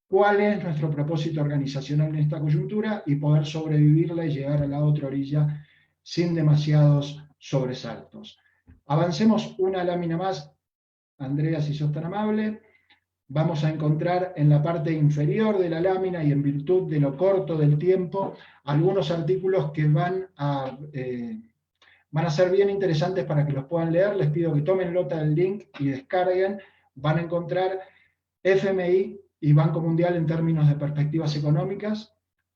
cuál es nuestro propósito organizacional en esta coyuntura y poder sobrevivirla y llegar a la otra orilla sin demasiados sobresaltos. Avancemos una lámina más, Andrea, si sos tan amable. Vamos a encontrar en la parte inferior de la lámina y en virtud de lo corto del tiempo, algunos artículos que van a ser bien interesantes para que los puedan leer. Les pido que tomen nota del link y descarguen. Van a encontrar FMI y Banco Mundial en términos de perspectivas económicas,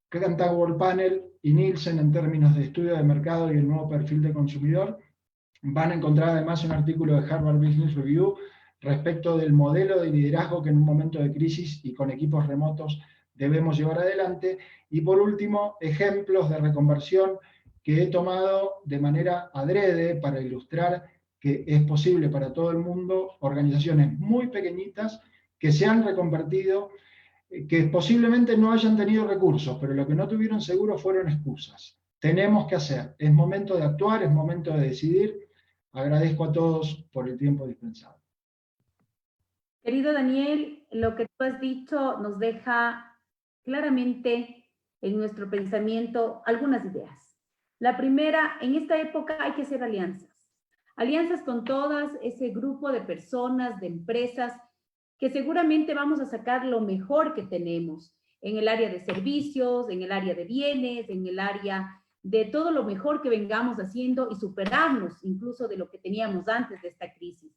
Cantar World Panel y Nielsen en términos de estudio de mercado y el nuevo perfil de consumidor. Van a encontrar además un artículo de Harvard Business Review respecto del modelo de liderazgo que en un momento de crisis y con equipos remotos debemos llevar adelante. Y por último, ejemplos de reconversión que he tomado de manera adrede para ilustrar que es posible para todo el mundo, organizaciones muy pequeñitas que se han reconvertido, que posiblemente no hayan tenido recursos, pero lo que no tuvieron seguro fueron excusas. Tenemos que hacer, es momento de actuar, es momento de decidir. Agradezco a todos por el tiempo dispensado. Querido Daniel, lo que tú has dicho nos deja claramente en nuestro pensamiento algunas ideas. La primera, en esta época hay que hacer alianzas. Alianzas con todas ese grupo de personas, de empresas, que seguramente vamos a sacar lo mejor que tenemos en el área de servicios, en el área de bienes, en el área de todo lo mejor que vengamos haciendo y superarnos incluso de lo que teníamos antes de esta crisis.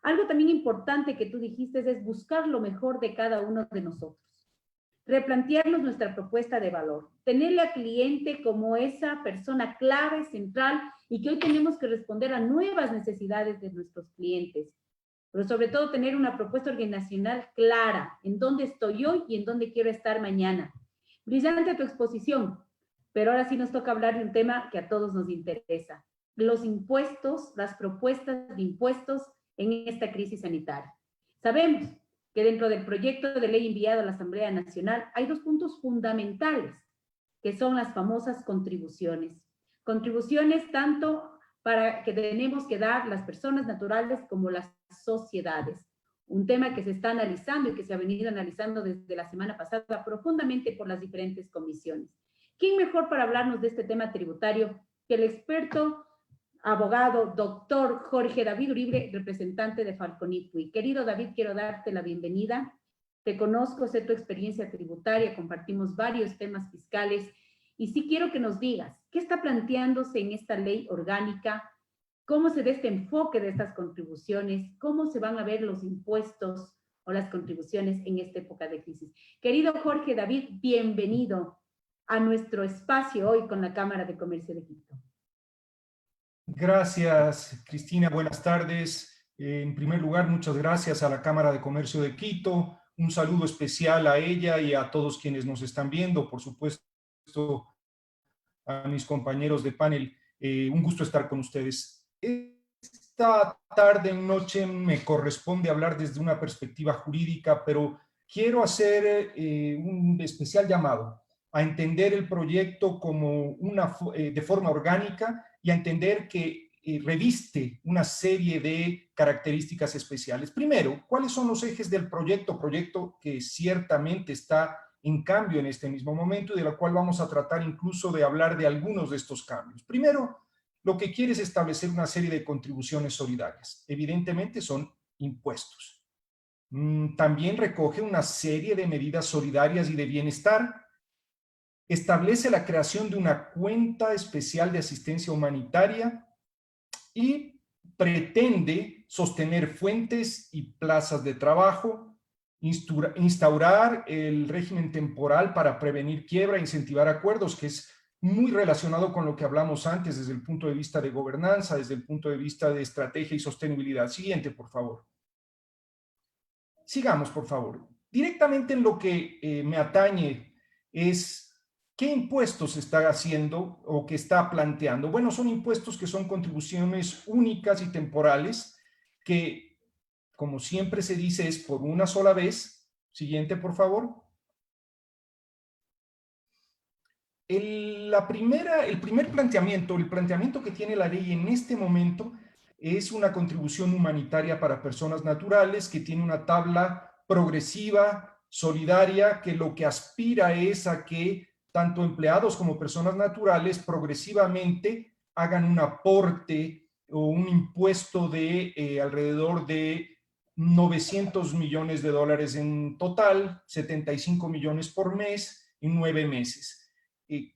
Algo también importante que tú dijiste es buscar lo mejor de cada uno de nosotros. Replantearnos nuestra propuesta de valor. Tenerle al cliente como esa persona clave, central, y que hoy tenemos que responder a nuevas necesidades de nuestros clientes. Pero sobre todo tener una propuesta organizacional clara, en dónde estoy hoy y en dónde quiero estar mañana. Brillante tu exposición. Pero ahora sí nos toca hablar de un tema que a todos nos interesa: los impuestos, las propuestas de impuestos en esta crisis sanitaria. Sabemos que dentro del proyecto de ley enviado a la Asamblea Nacional hay dos puntos fundamentales, que son las famosas contribuciones. Contribuciones tanto para que tenemos que dar las personas naturales como las sociedades. Un tema que se está analizando y que se ha venido analizando desde la semana pasada profundamente por las diferentes comisiones. ¿Quién mejor para hablarnos de este tema tributario que el experto abogado, doctor Jorge David Uribe, representante de Falconipui? Querido David, quiero darte la bienvenida. Te conozco, sé tu experiencia tributaria, compartimos varios temas fiscales y sí quiero que nos digas qué está planteándose en esta ley orgánica, cómo se ve este enfoque de estas contribuciones, cómo se van a ver los impuestos o las contribuciones en esta época de crisis. Querido Jorge David, bienvenido a nuestro espacio hoy con la Cámara de Comercio de Quito. Gracias, Cristina. Buenas tardes. En primer lugar, muchas gracias a la Cámara de Comercio de Quito. Un saludo especial a ella y a todos quienes nos están viendo. Por supuesto, a mis compañeros de panel. Un gusto estar con ustedes. Esta tarde, noche, me corresponde hablar desde una perspectiva jurídica, pero quiero hacer un especial llamado a entender el proyecto como de forma orgánica y a entender que reviste una serie de características especiales. Primero, ¿cuáles son los ejes del proyecto? Proyecto que ciertamente está en cambio en este mismo momento y de la cual vamos a tratar incluso de hablar de algunos de estos cambios. Primero, lo que quiere es establecer una serie de contribuciones solidarias. Evidentemente son impuestos. También recoge una serie de medidas solidarias y de bienestar. Establece la creación de una cuenta especial de asistencia humanitaria y pretende sostener fuentes y plazas de trabajo, instaurar el régimen temporal para prevenir quiebra, incentivar acuerdos, que es muy relacionado con lo que hablamos antes desde el punto de vista de gobernanza, desde el punto de vista de estrategia y sostenibilidad. Siguiente, por favor. Sigamos, por favor. Directamente en lo que me atañe es ¿qué impuestos se está haciendo o que está planteando? Bueno, son impuestos que son contribuciones únicas y temporales que, como siempre se dice, es por una sola vez. Siguiente, por favor. El primer planteamiento, el planteamiento que tiene la ley en este momento es una contribución humanitaria para personas naturales que tiene una tabla progresiva, solidaria, que lo que aspira es a que tanto empleados como personas naturales progresivamente hagan un aporte o un impuesto de alrededor de 900 millones de dólares en total, 75 millones por mes en 9 meses.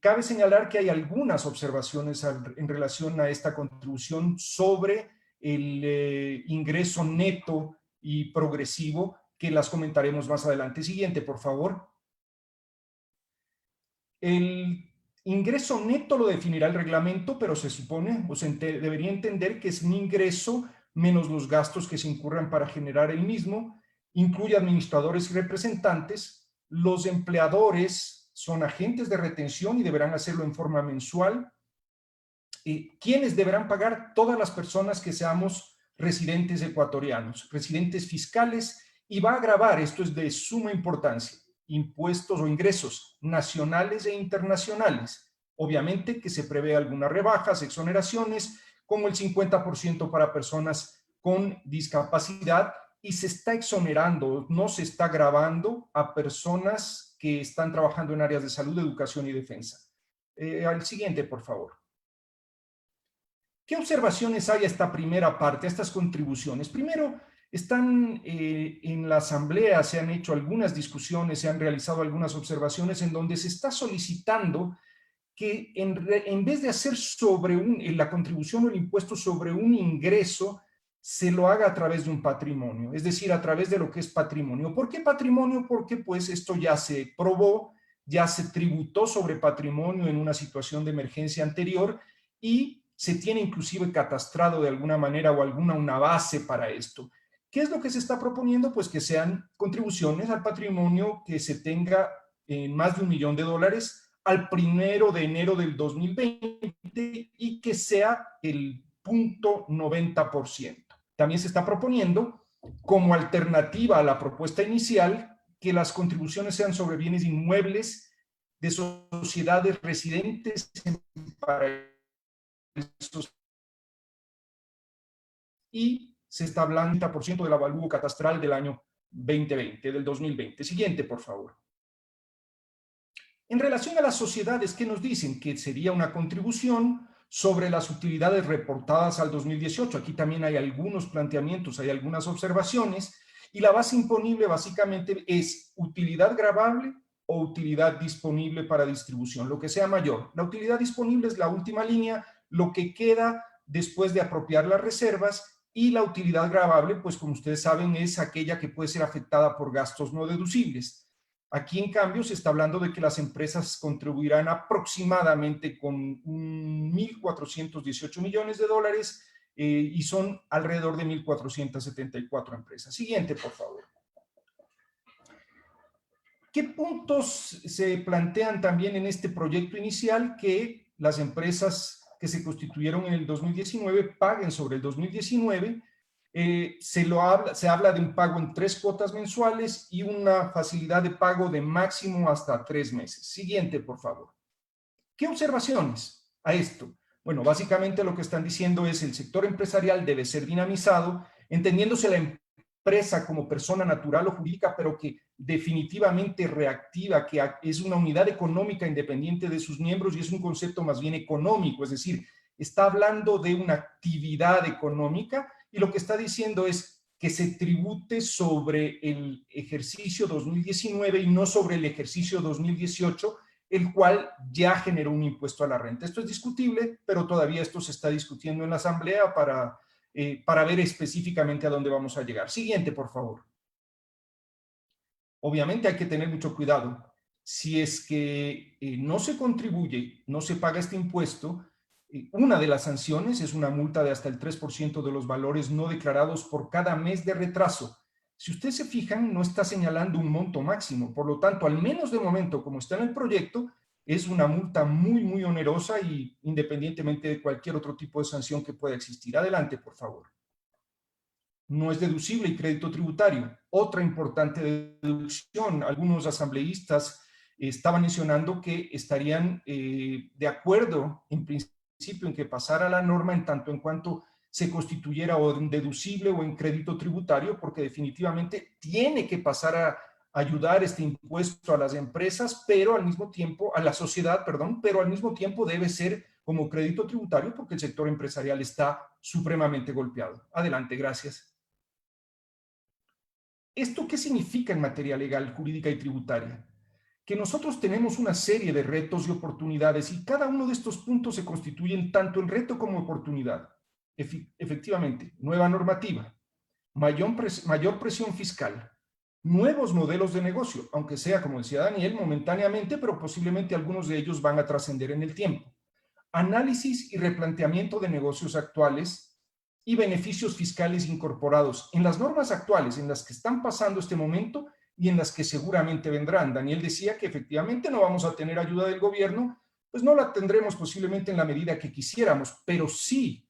Cabe señalar que hay algunas observaciones en relación a esta contribución sobre el ingreso neto y progresivo, que las comentaremos más adelante. Siguiente, por favor. El ingreso neto lo definirá el reglamento, pero se supone, o se debería entender que es un ingreso menos los gastos que se incurran para generar el mismo, incluye administradores y representantes. Los empleadores son agentes de retención y deberán hacerlo en forma mensual. ¿Quiénes deberán pagar? Todas las personas que seamos residentes ecuatorianos, residentes fiscales, y va a gravar, esto es de suma importancia, impuestos o ingresos nacionales e internacionales. Obviamente que se prevé algunas rebajas, exoneraciones, como el 50% para personas con discapacidad, y se está exonerando, no se está gravando a personas que están trabajando en áreas de salud, educación y defensa. Al siguiente, por favor. ¿Qué observaciones hay a esta primera parte, a estas contribuciones? Primero, están en la asamblea, se han hecho algunas discusiones, se han realizado algunas observaciones en donde se está solicitando que en vez de hacer sobre la contribución o el impuesto sobre un ingreso, se lo haga a través de un patrimonio, es decir, a través de lo que es patrimonio. ¿Por qué patrimonio? Porque pues esto ya se probó, ya se tributó sobre patrimonio en una situación de emergencia anterior y se tiene inclusive catastrado de alguna manera o una base para esto. ¿Qué es lo que se está proponiendo? Pues que sean contribuciones al patrimonio que se tenga en más de $1 millón al 1 de enero del 2020 y que sea el 0.90%. También se está proponiendo, como alternativa a la propuesta inicial, que las contribuciones sean sobre bienes inmuebles de sociedades residentes en paraísos, y se está hablando del 30% del avalúo catastral del año 2020, del 2020. Siguiente, por favor. En relación a las sociedades, ¿qué nos dicen? Que sería una contribución sobre las utilidades reportadas al 2018. Aquí también hay algunos planteamientos, hay algunas observaciones, y la base imponible básicamente es utilidad gravable o utilidad disponible para distribución, lo que sea mayor. La utilidad disponible es la última línea, lo que queda después de apropiar las reservas, y la utilidad gravable, pues como ustedes saben, es aquella que puede ser afectada por gastos no deducibles. Aquí, en cambio, se está hablando de que las empresas contribuirán aproximadamente con 1.418 millones de dólares y son alrededor de 1.474 empresas. Siguiente, por favor. ¿Qué puntos se plantean también en este proyecto inicial? Que las empresas que se constituyeron en el 2019 paguen sobre el 2019. Se habla de un pago en 3 cuotas mensuales y una facilidad de pago de máximo hasta 3 meses. Siguiente, por favor. ¿Qué observaciones a esto? Bueno, básicamente lo que están diciendo es el sector empresarial debe ser dinamizado, entendiéndose la empresa como persona natural o jurídica, pero que definitivamente reactiva, que es una unidad económica independiente de sus miembros y es un concepto más bien económico, es decir, está hablando de una actividad económica y lo que está diciendo es que se tribute sobre el ejercicio 2019 y no sobre el ejercicio 2018, el cual ya generó un impuesto a la renta. Esto es discutible, pero todavía esto se está discutiendo en la Asamblea para ver específicamente a dónde vamos a llegar. Siguiente, por favor. Obviamente hay que tener mucho cuidado. Si es que no se contribuye, no se paga este impuesto, una de las sanciones es una multa de hasta el 3% de los valores no declarados por cada mes de retraso. Si ustedes se fijan, no está señalando un monto máximo. Por lo tanto, al menos de momento, como está en el proyecto, es una multa muy, muy onerosa y independientemente de cualquier otro tipo de sanción que pueda existir. Adelante, por favor. No es deducible y crédito tributario. Otra importante deducción. Algunos asambleístas estaban mencionando que estarían de acuerdo, en principio, en que pasara la norma en tanto en cuanto se constituyera o en deducible o en crédito tributario, porque definitivamente tiene que pasar a ayudar este impuesto a las empresas, pero al mismo tiempo, a la sociedad, perdón, pero al mismo tiempo debe ser como crédito tributario porque el sector empresarial está supremamente golpeado. Adelante, gracias. ¿Esto qué significa en materia legal, jurídica y tributaria? Que nosotros tenemos una serie de retos y oportunidades y cada uno de estos puntos se constituyen tanto en reto como oportunidad. Efectivamente, nueva normativa, mayor presión fiscal, nuevos modelos de negocio, aunque sea, como decía Daniel, momentáneamente, pero posiblemente algunos de ellos van a trascender en el tiempo. Análisis y replanteamiento de negocios actuales y beneficios fiscales incorporados en las normas actuales, en las que están pasando este momento y en las que seguramente vendrán. Daniel decía que efectivamente no vamos a tener ayuda del gobierno, pues no la tendremos posiblemente en la medida que quisiéramos, pero sí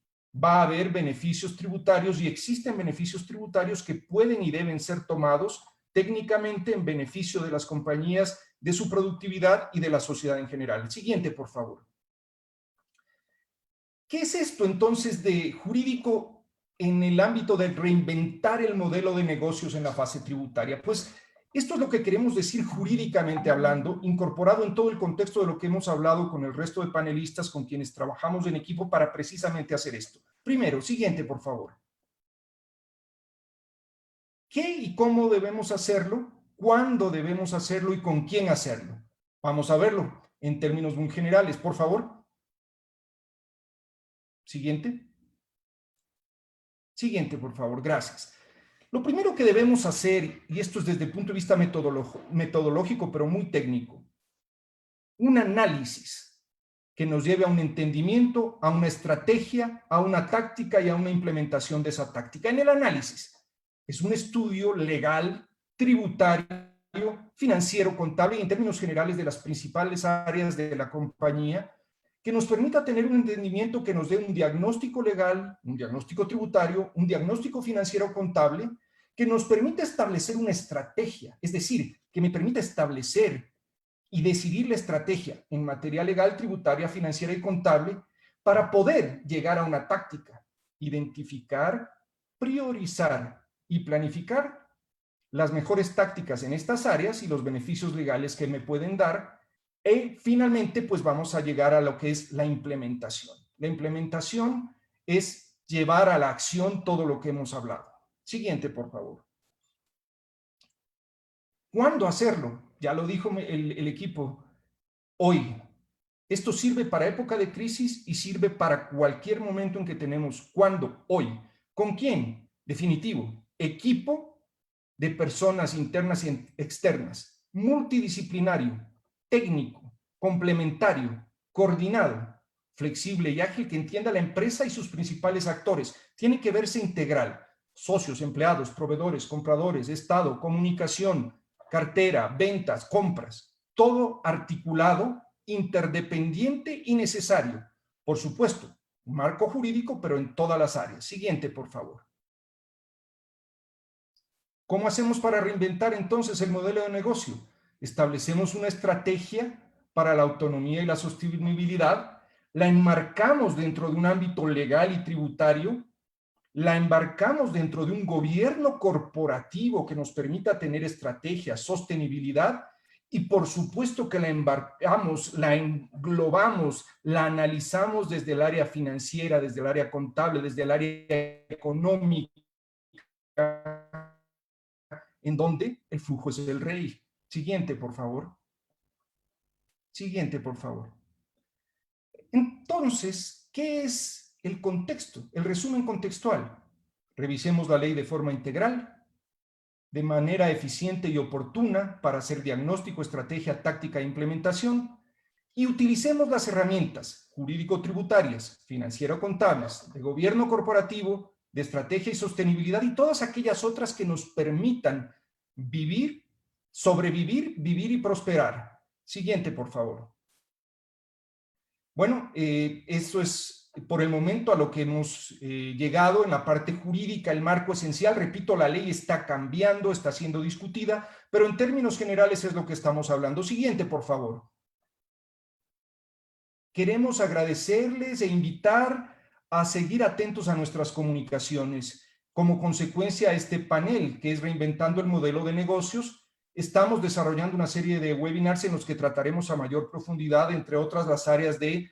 va a haber beneficios tributarios y existen beneficios tributarios que pueden y deben ser tomados técnicamente en beneficio de las compañías, de su productividad y de la sociedad en general. El siguiente, por favor. ¿Qué es esto entonces de jurídico en el ámbito de reinventar el modelo de negocios en la fase tributaria? Pues esto es lo que queremos decir jurídicamente hablando, incorporado en todo el contexto de lo que hemos hablado con el resto de panelistas con quienes trabajamos en equipo para precisamente hacer esto. Primero, siguiente, por favor. ¿Qué y cómo debemos hacerlo? ¿Cuándo debemos hacerlo y con quién hacerlo? Vamos a verlo en términos muy generales, por favor. Siguiente. Siguiente, por favor, gracias. Lo primero que debemos hacer, y esto es desde el punto de vista metodológico, pero muy técnico, un análisis que nos lleve a un entendimiento, a una estrategia, a una táctica y a una implementación de esa táctica. En el análisis, es un estudio legal, tributario, financiero, contable y en términos generales de las principales áreas de la compañía, que nos permita tener un entendimiento que nos dé un diagnóstico legal, un diagnóstico tributario, un diagnóstico financiero contable, que nos permita establecer una estrategia, es decir, que me permita establecer y decidir la estrategia en materia legal, tributaria, financiera y contable para poder llegar a una táctica, identificar, priorizar y planificar las mejores tácticas en estas áreas y los beneficios legales que me pueden dar. Y finalmente, pues vamos a llegar a lo que es la implementación. La implementación es llevar a la acción todo lo que hemos hablado. Siguiente, por favor. ¿Cuándo hacerlo? Ya lo dijo el equipo. Hoy. Esto sirve para época de crisis y sirve para cualquier momento en que tenemos. ¿Cuándo? Hoy. ¿Con quién? Definitivo. Equipo de personas internas y externas. Multidisciplinario, técnico, complementario, coordinado, flexible y ágil que entienda la empresa y sus principales actores. Tiene que verse integral. Socios, empleados, proveedores, compradores, Estado, comunicación, cartera, ventas, compras. Todo articulado, interdependiente y necesario. Por supuesto, un marco jurídico, pero en todas las áreas. Siguiente, por favor. ¿Cómo hacemos para reinventar entonces el modelo de negocio? Establecemos una estrategia para la autonomía y la sostenibilidad, la enmarcamos dentro de un ámbito legal y tributario, la embarcamos dentro de un gobierno corporativo que nos permita tener estrategia, sostenibilidad, y por supuesto que la embarcamos, la englobamos, la analizamos desde el área financiera, desde el área contable, desde el área económica, en donde el flujo es el rey. Siguiente, por favor. Siguiente, por favor. Entonces, ¿qué es el contexto? El resumen contextual. Revisemos la ley de forma integral, de manera eficiente y oportuna para hacer diagnóstico, estrategia, táctica e implementación, y utilicemos las herramientas jurídico-tributarias, financiero-contables, de gobierno corporativo, de estrategia y sostenibilidad y todas aquellas otras que nos permitan vivir, sobrevivir, vivir y prosperar. Siguiente, por favor. Bueno, eso es por el momento a lo que hemos llegado en la parte jurídica, el marco esencial. Repito, la ley está cambiando, está siendo discutida, pero en términos generales es lo que estamos hablando. Siguiente, por favor. Queremos agradecerles e invitar a seguir atentos a nuestras comunicaciones. Como consecuencia a este panel, que es Reinventando el Modelo de Negocios, estamos desarrollando una serie de webinars en los que trataremos a mayor profundidad, entre otras, las áreas de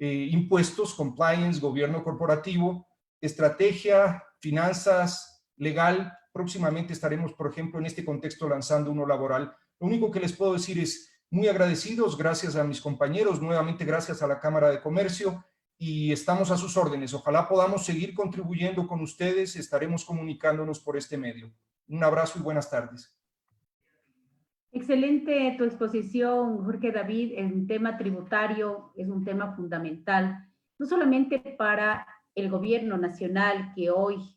impuestos, compliance, gobierno corporativo, estrategia, finanzas, legal. Próximamente estaremos, por ejemplo, en este contexto lanzando uno laboral. Lo único que les puedo decir es muy agradecidos, gracias a mis compañeros, nuevamente gracias a la Cámara de Comercio, y estamos a sus órdenes. Ojalá podamos seguir contribuyendo con ustedes, estaremos comunicándonos por este medio. Un abrazo y buenas tardes. Excelente tu exposición, Jorge David. El tema tributario es un tema fundamental, no solamente para el gobierno nacional, que hoy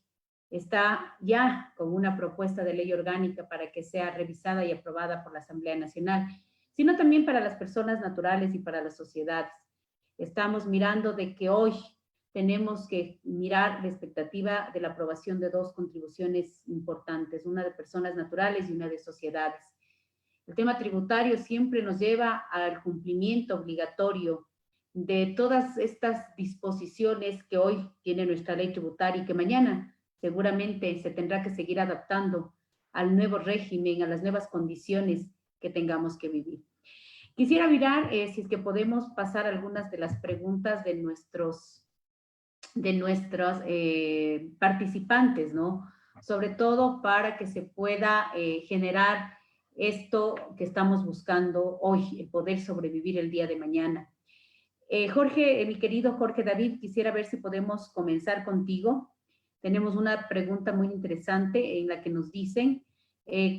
está ya con una propuesta de ley orgánica para que sea revisada y aprobada por la Asamblea Nacional, sino también para las personas naturales y para las sociedades. Estamos mirando de que hoy tenemos que mirar la expectativa de la aprobación de dos contribuciones importantes, una de personas naturales y una de sociedades. El tema tributario siempre nos lleva al cumplimiento obligatorio de todas estas disposiciones que hoy tiene nuestra ley tributaria y que mañana seguramente se tendrá que seguir adaptando al nuevo régimen, a las nuevas condiciones que tengamos que vivir. Quisiera mirar si es que podemos pasar algunas de las preguntas de nuestros participantes, ¿no? Sobre todo para que se pueda generar esto que estamos buscando hoy, el poder sobrevivir el día de mañana. Jorge, mi querido Jorge David, quisiera ver si podemos comenzar contigo. Tenemos una pregunta muy interesante en la que nos dicen,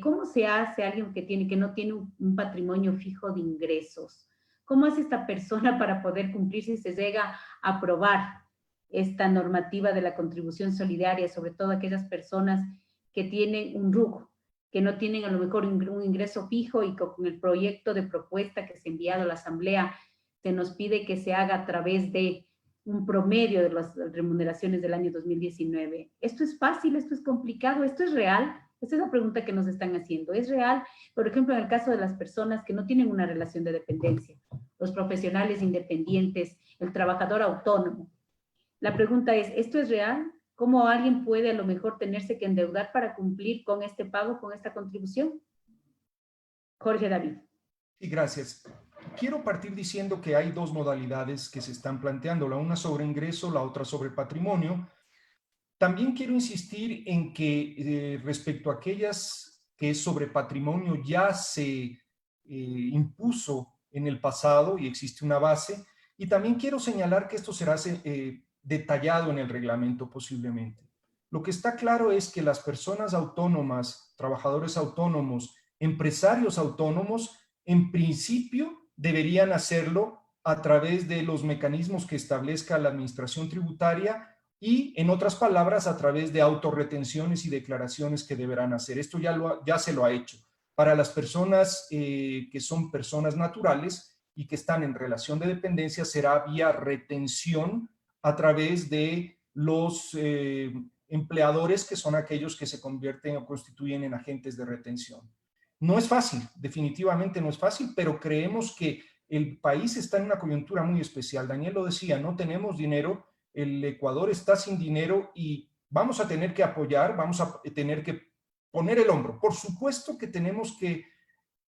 ¿cómo se hace alguien que no tiene un patrimonio fijo de ingresos? ¿Cómo hace esta persona para poder cumplir si se llega a aprobar esta normativa de la contribución solidaria, sobre todo aquellas personas que tienen un RUC, que no tienen a lo mejor un ingreso fijo y con el proyecto de propuesta que se ha enviado a la Asamblea se nos pide que se haga a través de un promedio de las remuneraciones del año 2019. ¿Esto es fácil? ¿Esto es complicado? ¿Esto es real? Esta es la pregunta que nos están haciendo. ¿Es real? Por ejemplo, en el caso de las personas que no tienen una relación de dependencia, los profesionales independientes, el trabajador autónomo. La pregunta es, ¿esto es real? ¿Cómo alguien puede a lo mejor tenerse que endeudar para cumplir con este pago, con esta contribución? Jorge David. Sí, gracias. Quiero partir diciendo que hay dos modalidades que se están planteando, la una sobre ingreso, la otra sobre patrimonio. También quiero insistir en que respecto a aquellas que es sobre patrimonio ya se impuso en el pasado y existe una base. Y también quiero señalar que esto será detallado en el reglamento posiblemente. Lo que está claro es que las personas autónomas, trabajadores autónomos, empresarios autónomos, en principio deberían hacerlo a través de los mecanismos que establezca la administración tributaria y, en otras palabras, a través de autorretenciones y declaraciones que deberán hacer. Esto ya se lo ha hecho. Para las personas que son personas naturales y que están en relación de dependencia, será vía retención a través de los empleadores, que son aquellos que se convierten o constituyen en agentes de retención. No es fácil, definitivamente no es fácil, pero creemos que el país está en una coyuntura muy especial. Daniel lo decía, no tenemos dinero, el Ecuador está sin dinero y vamos a tener que apoyar, vamos a tener que poner el hombro. Por supuesto que tenemos que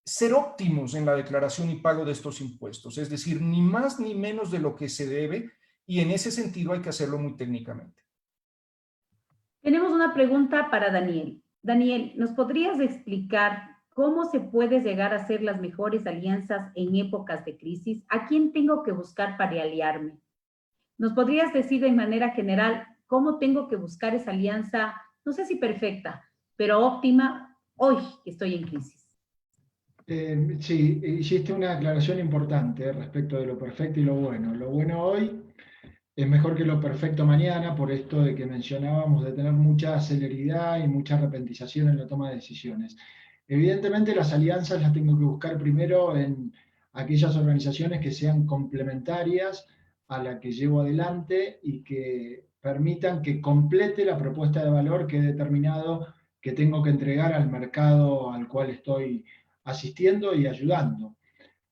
ser óptimos en la declaración y pago de estos impuestos, es decir, ni más ni menos de lo que se debe, y en ese sentido hay que hacerlo muy técnicamente. Tenemos una pregunta para Daniel. Daniel, ¿nos podrías explicar cómo se puede llegar a hacer las mejores alianzas en épocas de crisis? ¿A quién tengo que buscar para aliarme? ¿Nos podrías decir de manera general cómo tengo que buscar esa alianza, no sé si perfecta, pero óptima hoy que estoy en crisis? Sí, hiciste una aclaración importante respecto de lo perfecto y lo bueno. Lo bueno hoy es mejor que lo perfecto mañana, por esto de que mencionábamos de tener mucha celeridad y mucha repentización en la toma de decisiones. Evidentemente las alianzas las tengo que buscar primero en aquellas organizaciones que sean complementarias a la que llevo adelante y que permitan que complete la propuesta de valor que he determinado que tengo que entregar al mercado al cual estoy asistiendo y ayudando.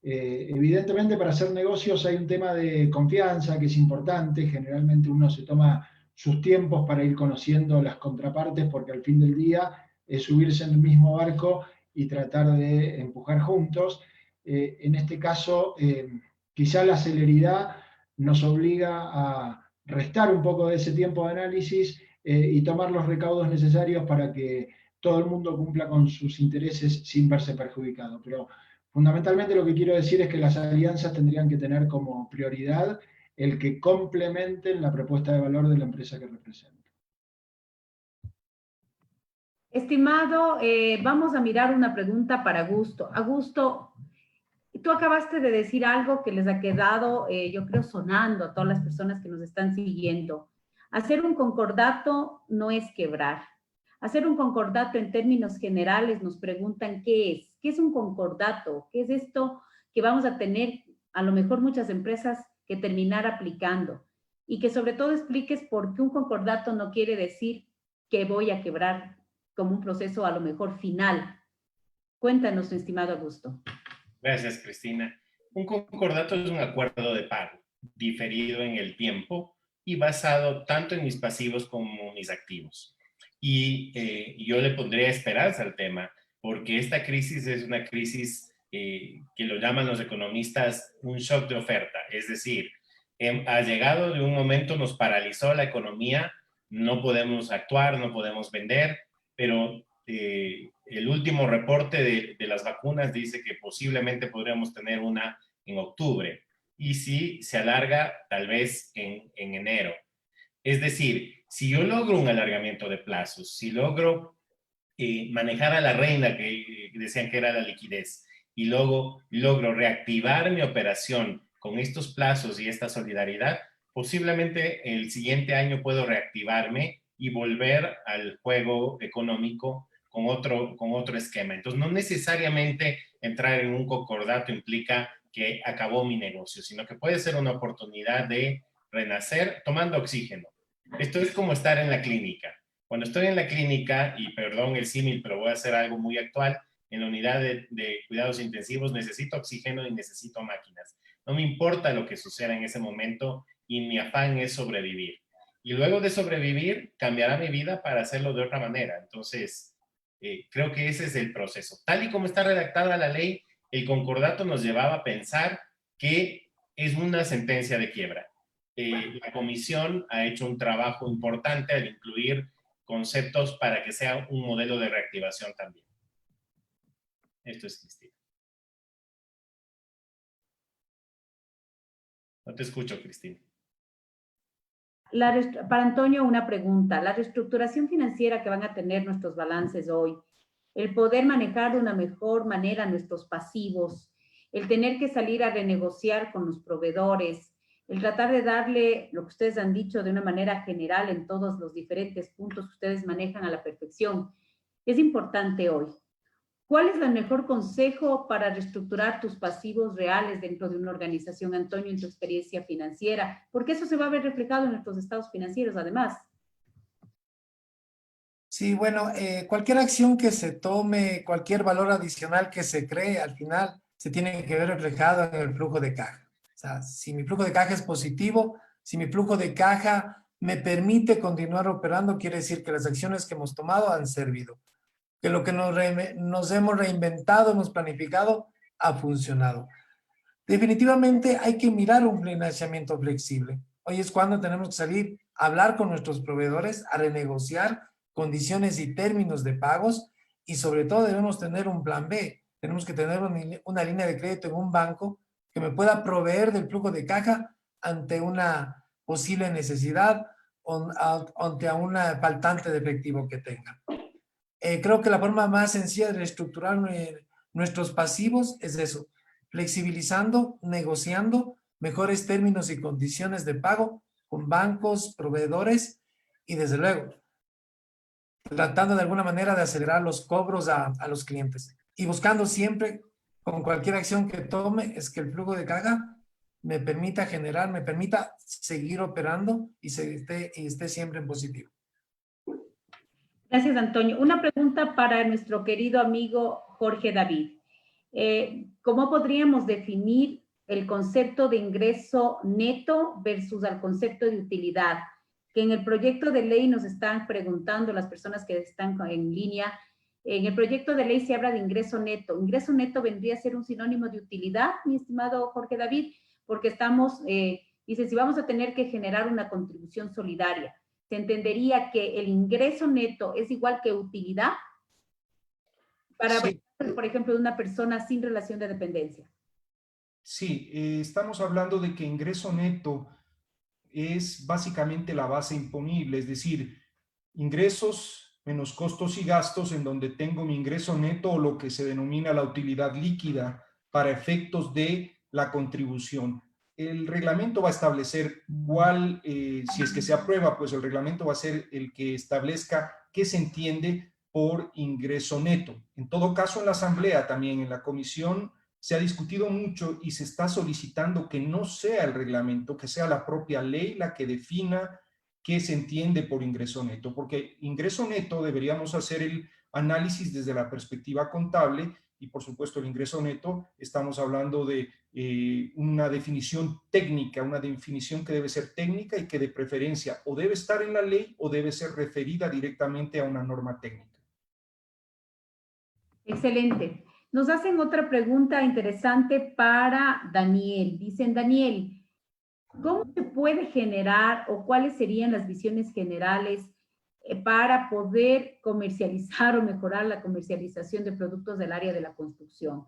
Evidentemente, para hacer negocios hay un tema de confianza que es importante. Generalmente uno se toma sus tiempos para ir conociendo las contrapartes, porque al fin del día es subirse en el mismo barco y tratar de empujar juntos. En este caso, quizá la celeridad nos obliga a restar un poco de ese tiempo de análisis y tomar los recaudos necesarios para que todo el mundo cumpla con sus intereses sin verse perjudicado. Pero fundamentalmente lo que quiero decir es que las alianzas tendrían que tener como prioridad el que complementen la propuesta de valor de la empresa que representan. Estimado, vamos a mirar una pregunta para Augusto. Augusto, tú acabaste de decir algo que les ha quedado, yo creo, sonando a todas las personas que nos están siguiendo. Hacer un concordato no es quebrar. Hacer un concordato en términos generales nos preguntan qué es. ¿Qué es un concordato? ¿Qué es esto que vamos a tener a lo mejor muchas empresas que terminar aplicando? Y que sobre todo expliques por qué un concordato no quiere decir que voy a quebrar como un proceso a lo mejor final. Cuéntanos, estimado Augusto. Gracias, Cristina. Un concordato es un acuerdo de pago diferido en el tiempo y basado tanto en mis pasivos como mis activos. Y yo le pondría esperanza al tema, porque esta crisis es una crisis que lo llaman los economistas un shock de oferta. Es decir, ha llegado de un momento, nos paralizó la economía, no podemos actuar, no podemos vender, pero el último reporte de las vacunas dice que posiblemente podríamos tener una en octubre y si se alarga tal vez en enero. Es decir, si yo logro un alargamiento de plazos, si logro manejar a la reina que decían que era la liquidez y luego logro reactivar mi operación con estos plazos y esta solidaridad, posiblemente el siguiente año puedo reactivarme y volver al juego económico con otro esquema. Entonces, no necesariamente entrar en un concordato implica que acabó mi negocio, sino que puede ser una oportunidad de renacer tomando oxígeno. Esto es como estar en la clínica. Cuando estoy en la clínica, y perdón el símil, pero voy a hacer algo muy actual, en la unidad de cuidados intensivos necesito oxígeno y necesito máquinas. No me importa lo que suceda en ese momento y mi afán es sobrevivir. Y luego de sobrevivir, cambiará mi vida para hacerlo de otra manera. Entonces, creo que ese es el proceso. Tal y como está redactada la ley, el concordato nos llevaba a pensar que es una sentencia de quiebra. La comisión ha hecho un trabajo importante al incluir conceptos para que sea un modelo de reactivación también. Esto es Cristina. No te escucho, Cristina. Para Antonio, una pregunta. La reestructuración financiera que van a tener nuestros balances hoy, el poder manejar de una mejor manera nuestros pasivos, el tener que salir a renegociar con los proveedores, el tratar de darle lo que ustedes han dicho de una manera general en todos los diferentes puntos que ustedes manejan a la perfección, es importante hoy. ¿Cuál es el mejor consejo para reestructurar tus pasivos reales dentro de una organización, Antonio, en tu experiencia financiera? Porque eso se va a ver reflejado en nuestros estados financieros, además. Sí, bueno, cualquier acción que se tome, cualquier valor adicional que se cree, al final se tiene que ver reflejado en el flujo de caja. O sea, si mi flujo de caja es positivo, si mi flujo de caja me permite continuar operando, quiere decir que las acciones que hemos tomado han servido, que lo que nos hemos reinventado, hemos planificado, ha funcionado. Definitivamente hay que mirar un financiamiento flexible. Hoy es cuando tenemos que salir a hablar con nuestros proveedores, a renegociar condiciones y términos de pagos y sobre todo debemos tener un plan B. Tenemos que tener una línea de crédito en un banco que me pueda proveer del flujo de caja ante una posible necesidad o ante una faltante de efectivo que tenga. Creo que la forma más sencilla de reestructurar nuestros pasivos es eso, flexibilizando, negociando mejores términos y condiciones de pago con bancos, proveedores y desde luego tratando de alguna manera de acelerar los cobros a los clientes y buscando siempre con cualquier acción que tome es que el flujo de caja me permita generar, me permita seguir operando y esté siempre en positivo. Gracias, Antonio. Una pregunta para nuestro querido amigo Jorge David. ¿Cómo podríamos definir el concepto de ingreso neto versus el concepto de utilidad? Que en el proyecto de ley nos están preguntando las personas que están en línea. En el proyecto de ley se habla de ingreso neto. ¿Ingreso neto vendría a ser un sinónimo de utilidad, mi estimado Jorge David? Porque estamos, dice, si vamos a tener que generar una contribución solidaria, ¿se entendería que el ingreso neto es igual que utilidad? Para, Sí. por ejemplo, de una persona sin relación de dependencia. Sí, estamos hablando de que ingreso neto es básicamente la base imponible, es decir, ingresos menos costos y gastos en donde tengo mi ingreso neto o lo que se denomina la utilidad líquida para efectos de la contribución. El reglamento va a establecer cuál, si es que se aprueba, pues el reglamento va a ser el que establezca qué se entiende por ingreso neto. En todo caso, en la Asamblea, también en la Comisión, se ha discutido mucho y se está solicitando que no sea el reglamento, que sea la propia ley la que defina qué se entiende por ingreso neto, porque ingreso neto deberíamos hacer el análisis desde la perspectiva contable y por supuesto el ingreso neto estamos hablando de una definición técnica, una definición que debe ser técnica y que de preferencia o debe estar en la ley o debe ser referida directamente a una norma técnica. Excelente. Nos hacen otra pregunta interesante para Daniel. Dicen, Daniel, ¿cómo se puede generar o cuáles serían las visiones generales para poder comercializar o mejorar la comercialización de productos del área de la construcción?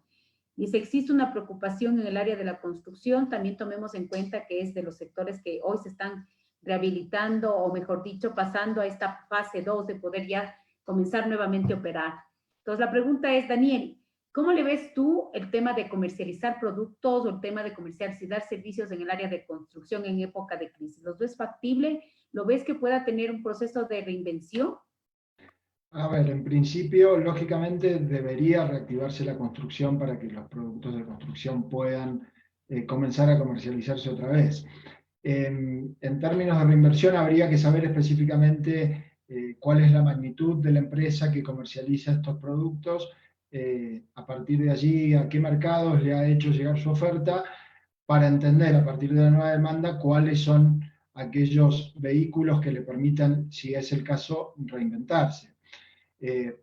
Dice, existe una preocupación en el área de la construcción, también tomemos en cuenta que es de los sectores que hoy se están rehabilitando o mejor dicho, pasando a esta fase 2 de poder ya comenzar nuevamente a operar. Entonces, la pregunta es, Daniel, ¿cómo le ves tú el tema de comercializar productos o el tema de comercializar servicios en el área de construcción en época de crisis? ¿Lo ves factible? ¿Lo ves que pueda tener un proceso de reinvención? A ver, en principio, lógicamente, debería reactivarse la construcción para que los productos de construcción puedan comenzar a comercializarse otra vez. En términos de reinversión, habría que saber específicamente cuál es la magnitud de la empresa que comercializa estos productos, a partir de allí, a qué mercados le ha hecho llegar su oferta, para entender a partir de la nueva demanda cuáles son aquellos vehículos que le permitan, si es el caso, reinventarse.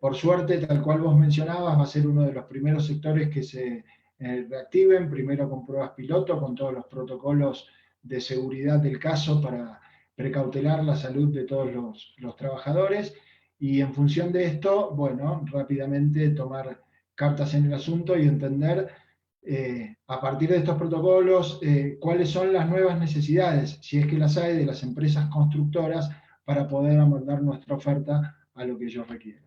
Por suerte, tal cual vos mencionabas, va a ser uno de los primeros sectores que se reactiven, primero con pruebas piloto, con todos los protocolos de seguridad del caso para precautelar la salud de todos los trabajadores, y en función de esto, bueno, rápidamente tomar cartas en el asunto y entender a partir de estos protocolos cuáles son las nuevas necesidades, si es que las hay, de las empresas constructoras para poder amoldar nuestra oferta a lo que ellos requieren.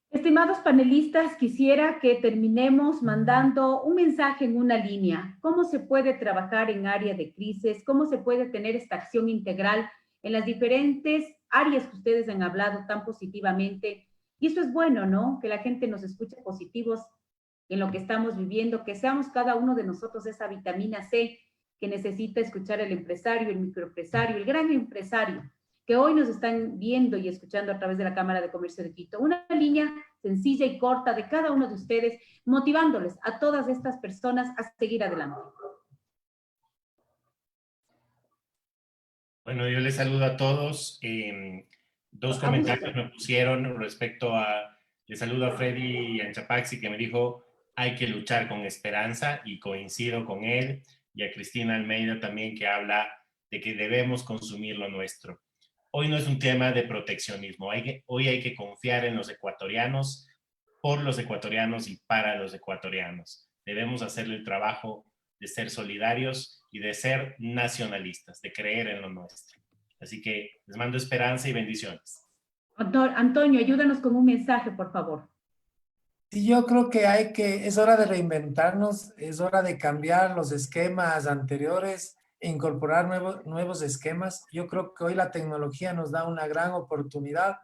Estimados panelistas, quisiera que terminemos mandando un mensaje en una línea. ¿Cómo se puede trabajar en área de crisis? ¿Cómo se puede tener esta acción integral en las diferentes áreas que ustedes han hablado tan positivamente? Y eso es bueno, ¿no? Que la gente nos escuche positivos en lo que estamos viviendo, que seamos cada uno de nosotros esa vitamina C que necesita escuchar el empresario, el microempresario, el gran empresario, que hoy nos están viendo y escuchando a través de la Cámara de Comercio de Quito. Una línea sencilla y corta de cada uno de ustedes, motivándoles a todas estas personas a seguir adelante. Bueno, yo les saludo a todos. Dos comentarios me pusieron respecto a, les saludo a Freddy Anchapaxi, que me dijo, hay que luchar con esperanza, y coincido con él, y a Cristina Almeida también, que habla de que debemos consumir lo nuestro. Hoy no es un tema de proteccionismo, hoy hay que confiar en los ecuatorianos, por los ecuatorianos y para los ecuatorianos. Debemos hacerle el trabajo de ser solidarios y de ser nacionalistas, de creer en lo nuestro. Así que les mando esperanza y bendiciones. Antonio, ayúdanos con un mensaje, por favor. Sí, yo creo que es hora de reinventarnos, es hora de cambiar los esquemas anteriores e incorporar nuevos esquemas. Yo creo que hoy la tecnología nos da una gran oportunidad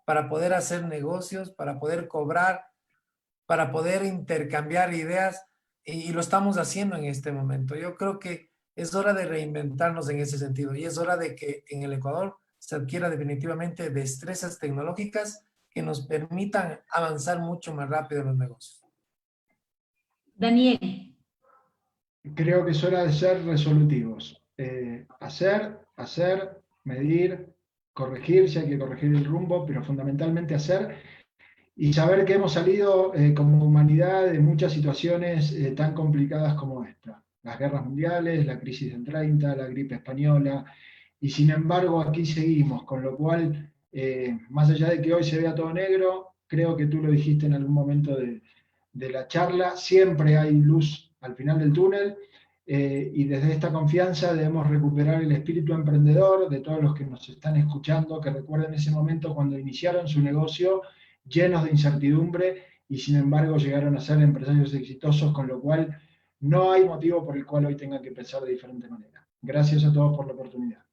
para poder hacer negocios, para poder cobrar, para poder intercambiar ideas, y lo estamos haciendo en este momento. Yo creo que es hora de reinventarnos en ese sentido, y es hora de que en el Ecuador se adquiera definitivamente destrezas tecnológicas que nos permitan avanzar mucho más rápido en los negocios. Daniel. Creo que es hora de ser resolutivos. Hacer, medir, corregir, si hay que corregir el rumbo, pero fundamentalmente hacer, y saber que hemos salido como humanidad de muchas situaciones tan complicadas como esta. Las guerras mundiales, la crisis del 30, la gripe española, y sin embargo aquí seguimos, con lo cual, más allá de que hoy se vea todo negro, creo que tú lo dijiste en algún momento de la charla, siempre hay luz al final del túnel, y desde esta confianza debemos recuperar el espíritu emprendedor de todos los que nos están escuchando, que recuerden ese momento cuando iniciaron su negocio llenos de incertidumbre y sin embargo llegaron a ser empresarios exitosos, con lo cual no hay motivo por el cual hoy tengan que pensar de diferente manera. Gracias a todos por la oportunidad.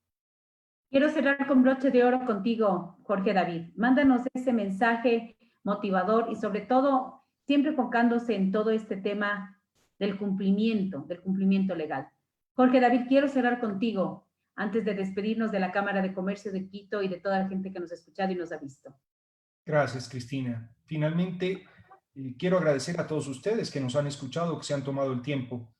Quiero cerrar con broche de oro contigo, Jorge David. Mándanos ese mensaje motivador y sobre todo siempre enfocándose en todo este tema del cumplimiento legal. Jorge David, quiero cerrar contigo antes de despedirnos de la Cámara de Comercio de Quito y de toda la gente que nos ha escuchado y nos ha visto. Gracias, Cristina. Finalmente, quiero agradecer a todos ustedes que nos han escuchado, que se han tomado el tiempo.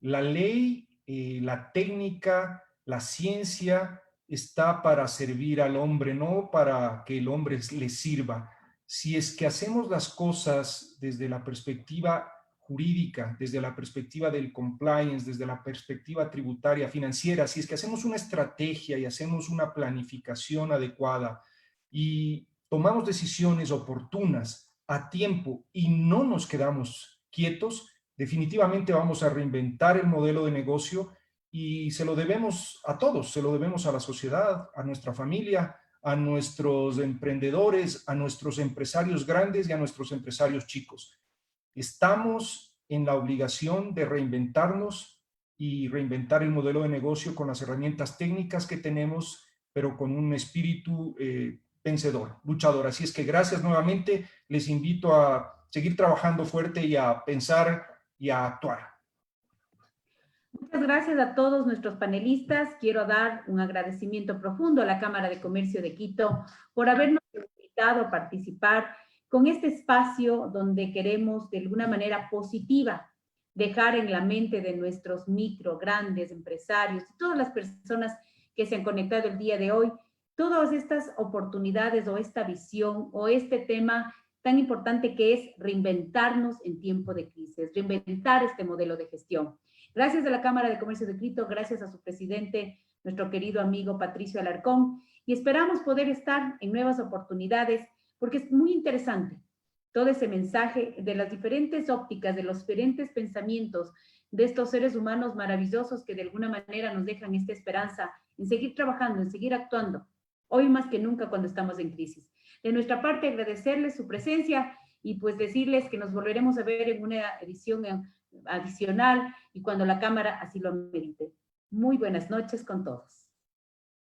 La ley, la técnica, la ciencia está para servir al hombre, no para que el hombre le sirva. Si es que hacemos las cosas desde la perspectiva jurídica, desde la perspectiva del compliance, desde la perspectiva tributaria, financiera, si es que hacemos una estrategia y hacemos una planificación adecuada y tomamos decisiones oportunas a tiempo y no nos quedamos quietos, definitivamente vamos a reinventar el modelo de negocio, y se lo debemos a todos, se lo debemos a la sociedad, a nuestra familia, a nuestros emprendedores, a nuestros empresarios grandes y a nuestros empresarios chicos. Estamos en la obligación de reinventarnos y reinventar el modelo de negocio con las herramientas técnicas que tenemos, pero con un espíritu vencedor, luchador. Así es que gracias nuevamente, les invito a seguir trabajando fuerte y a pensar y a actuar. Muchas gracias a todos nuestros panelistas. Quiero dar un agradecimiento profundo a la Cámara de Comercio de Quito por habernos invitado a participar con este espacio donde queremos de alguna manera positiva dejar en la mente de nuestros micro, grandes empresarios y todas las personas que se han conectado el día de hoy, todas estas oportunidades o esta visión o este tema tan importante que es reinventarnos en tiempo de crisis, reinventar este modelo de gestión. Gracias a la Cámara de Comercio de Quito, gracias a su presidente, nuestro querido amigo Patricio Alarcón, y esperamos poder estar en nuevas oportunidades, porque es muy interesante todo ese mensaje de las diferentes ópticas, de los diferentes pensamientos de estos seres humanos maravillosos que de alguna manera nos dejan esta esperanza en seguir trabajando, en seguir actuando, hoy más que nunca cuando estamos en crisis. De nuestra parte, agradecerles su presencia y pues decirles que nos volveremos a ver en una edición adicional y cuando la Cámara así lo amerite. Muy buenas noches con todos.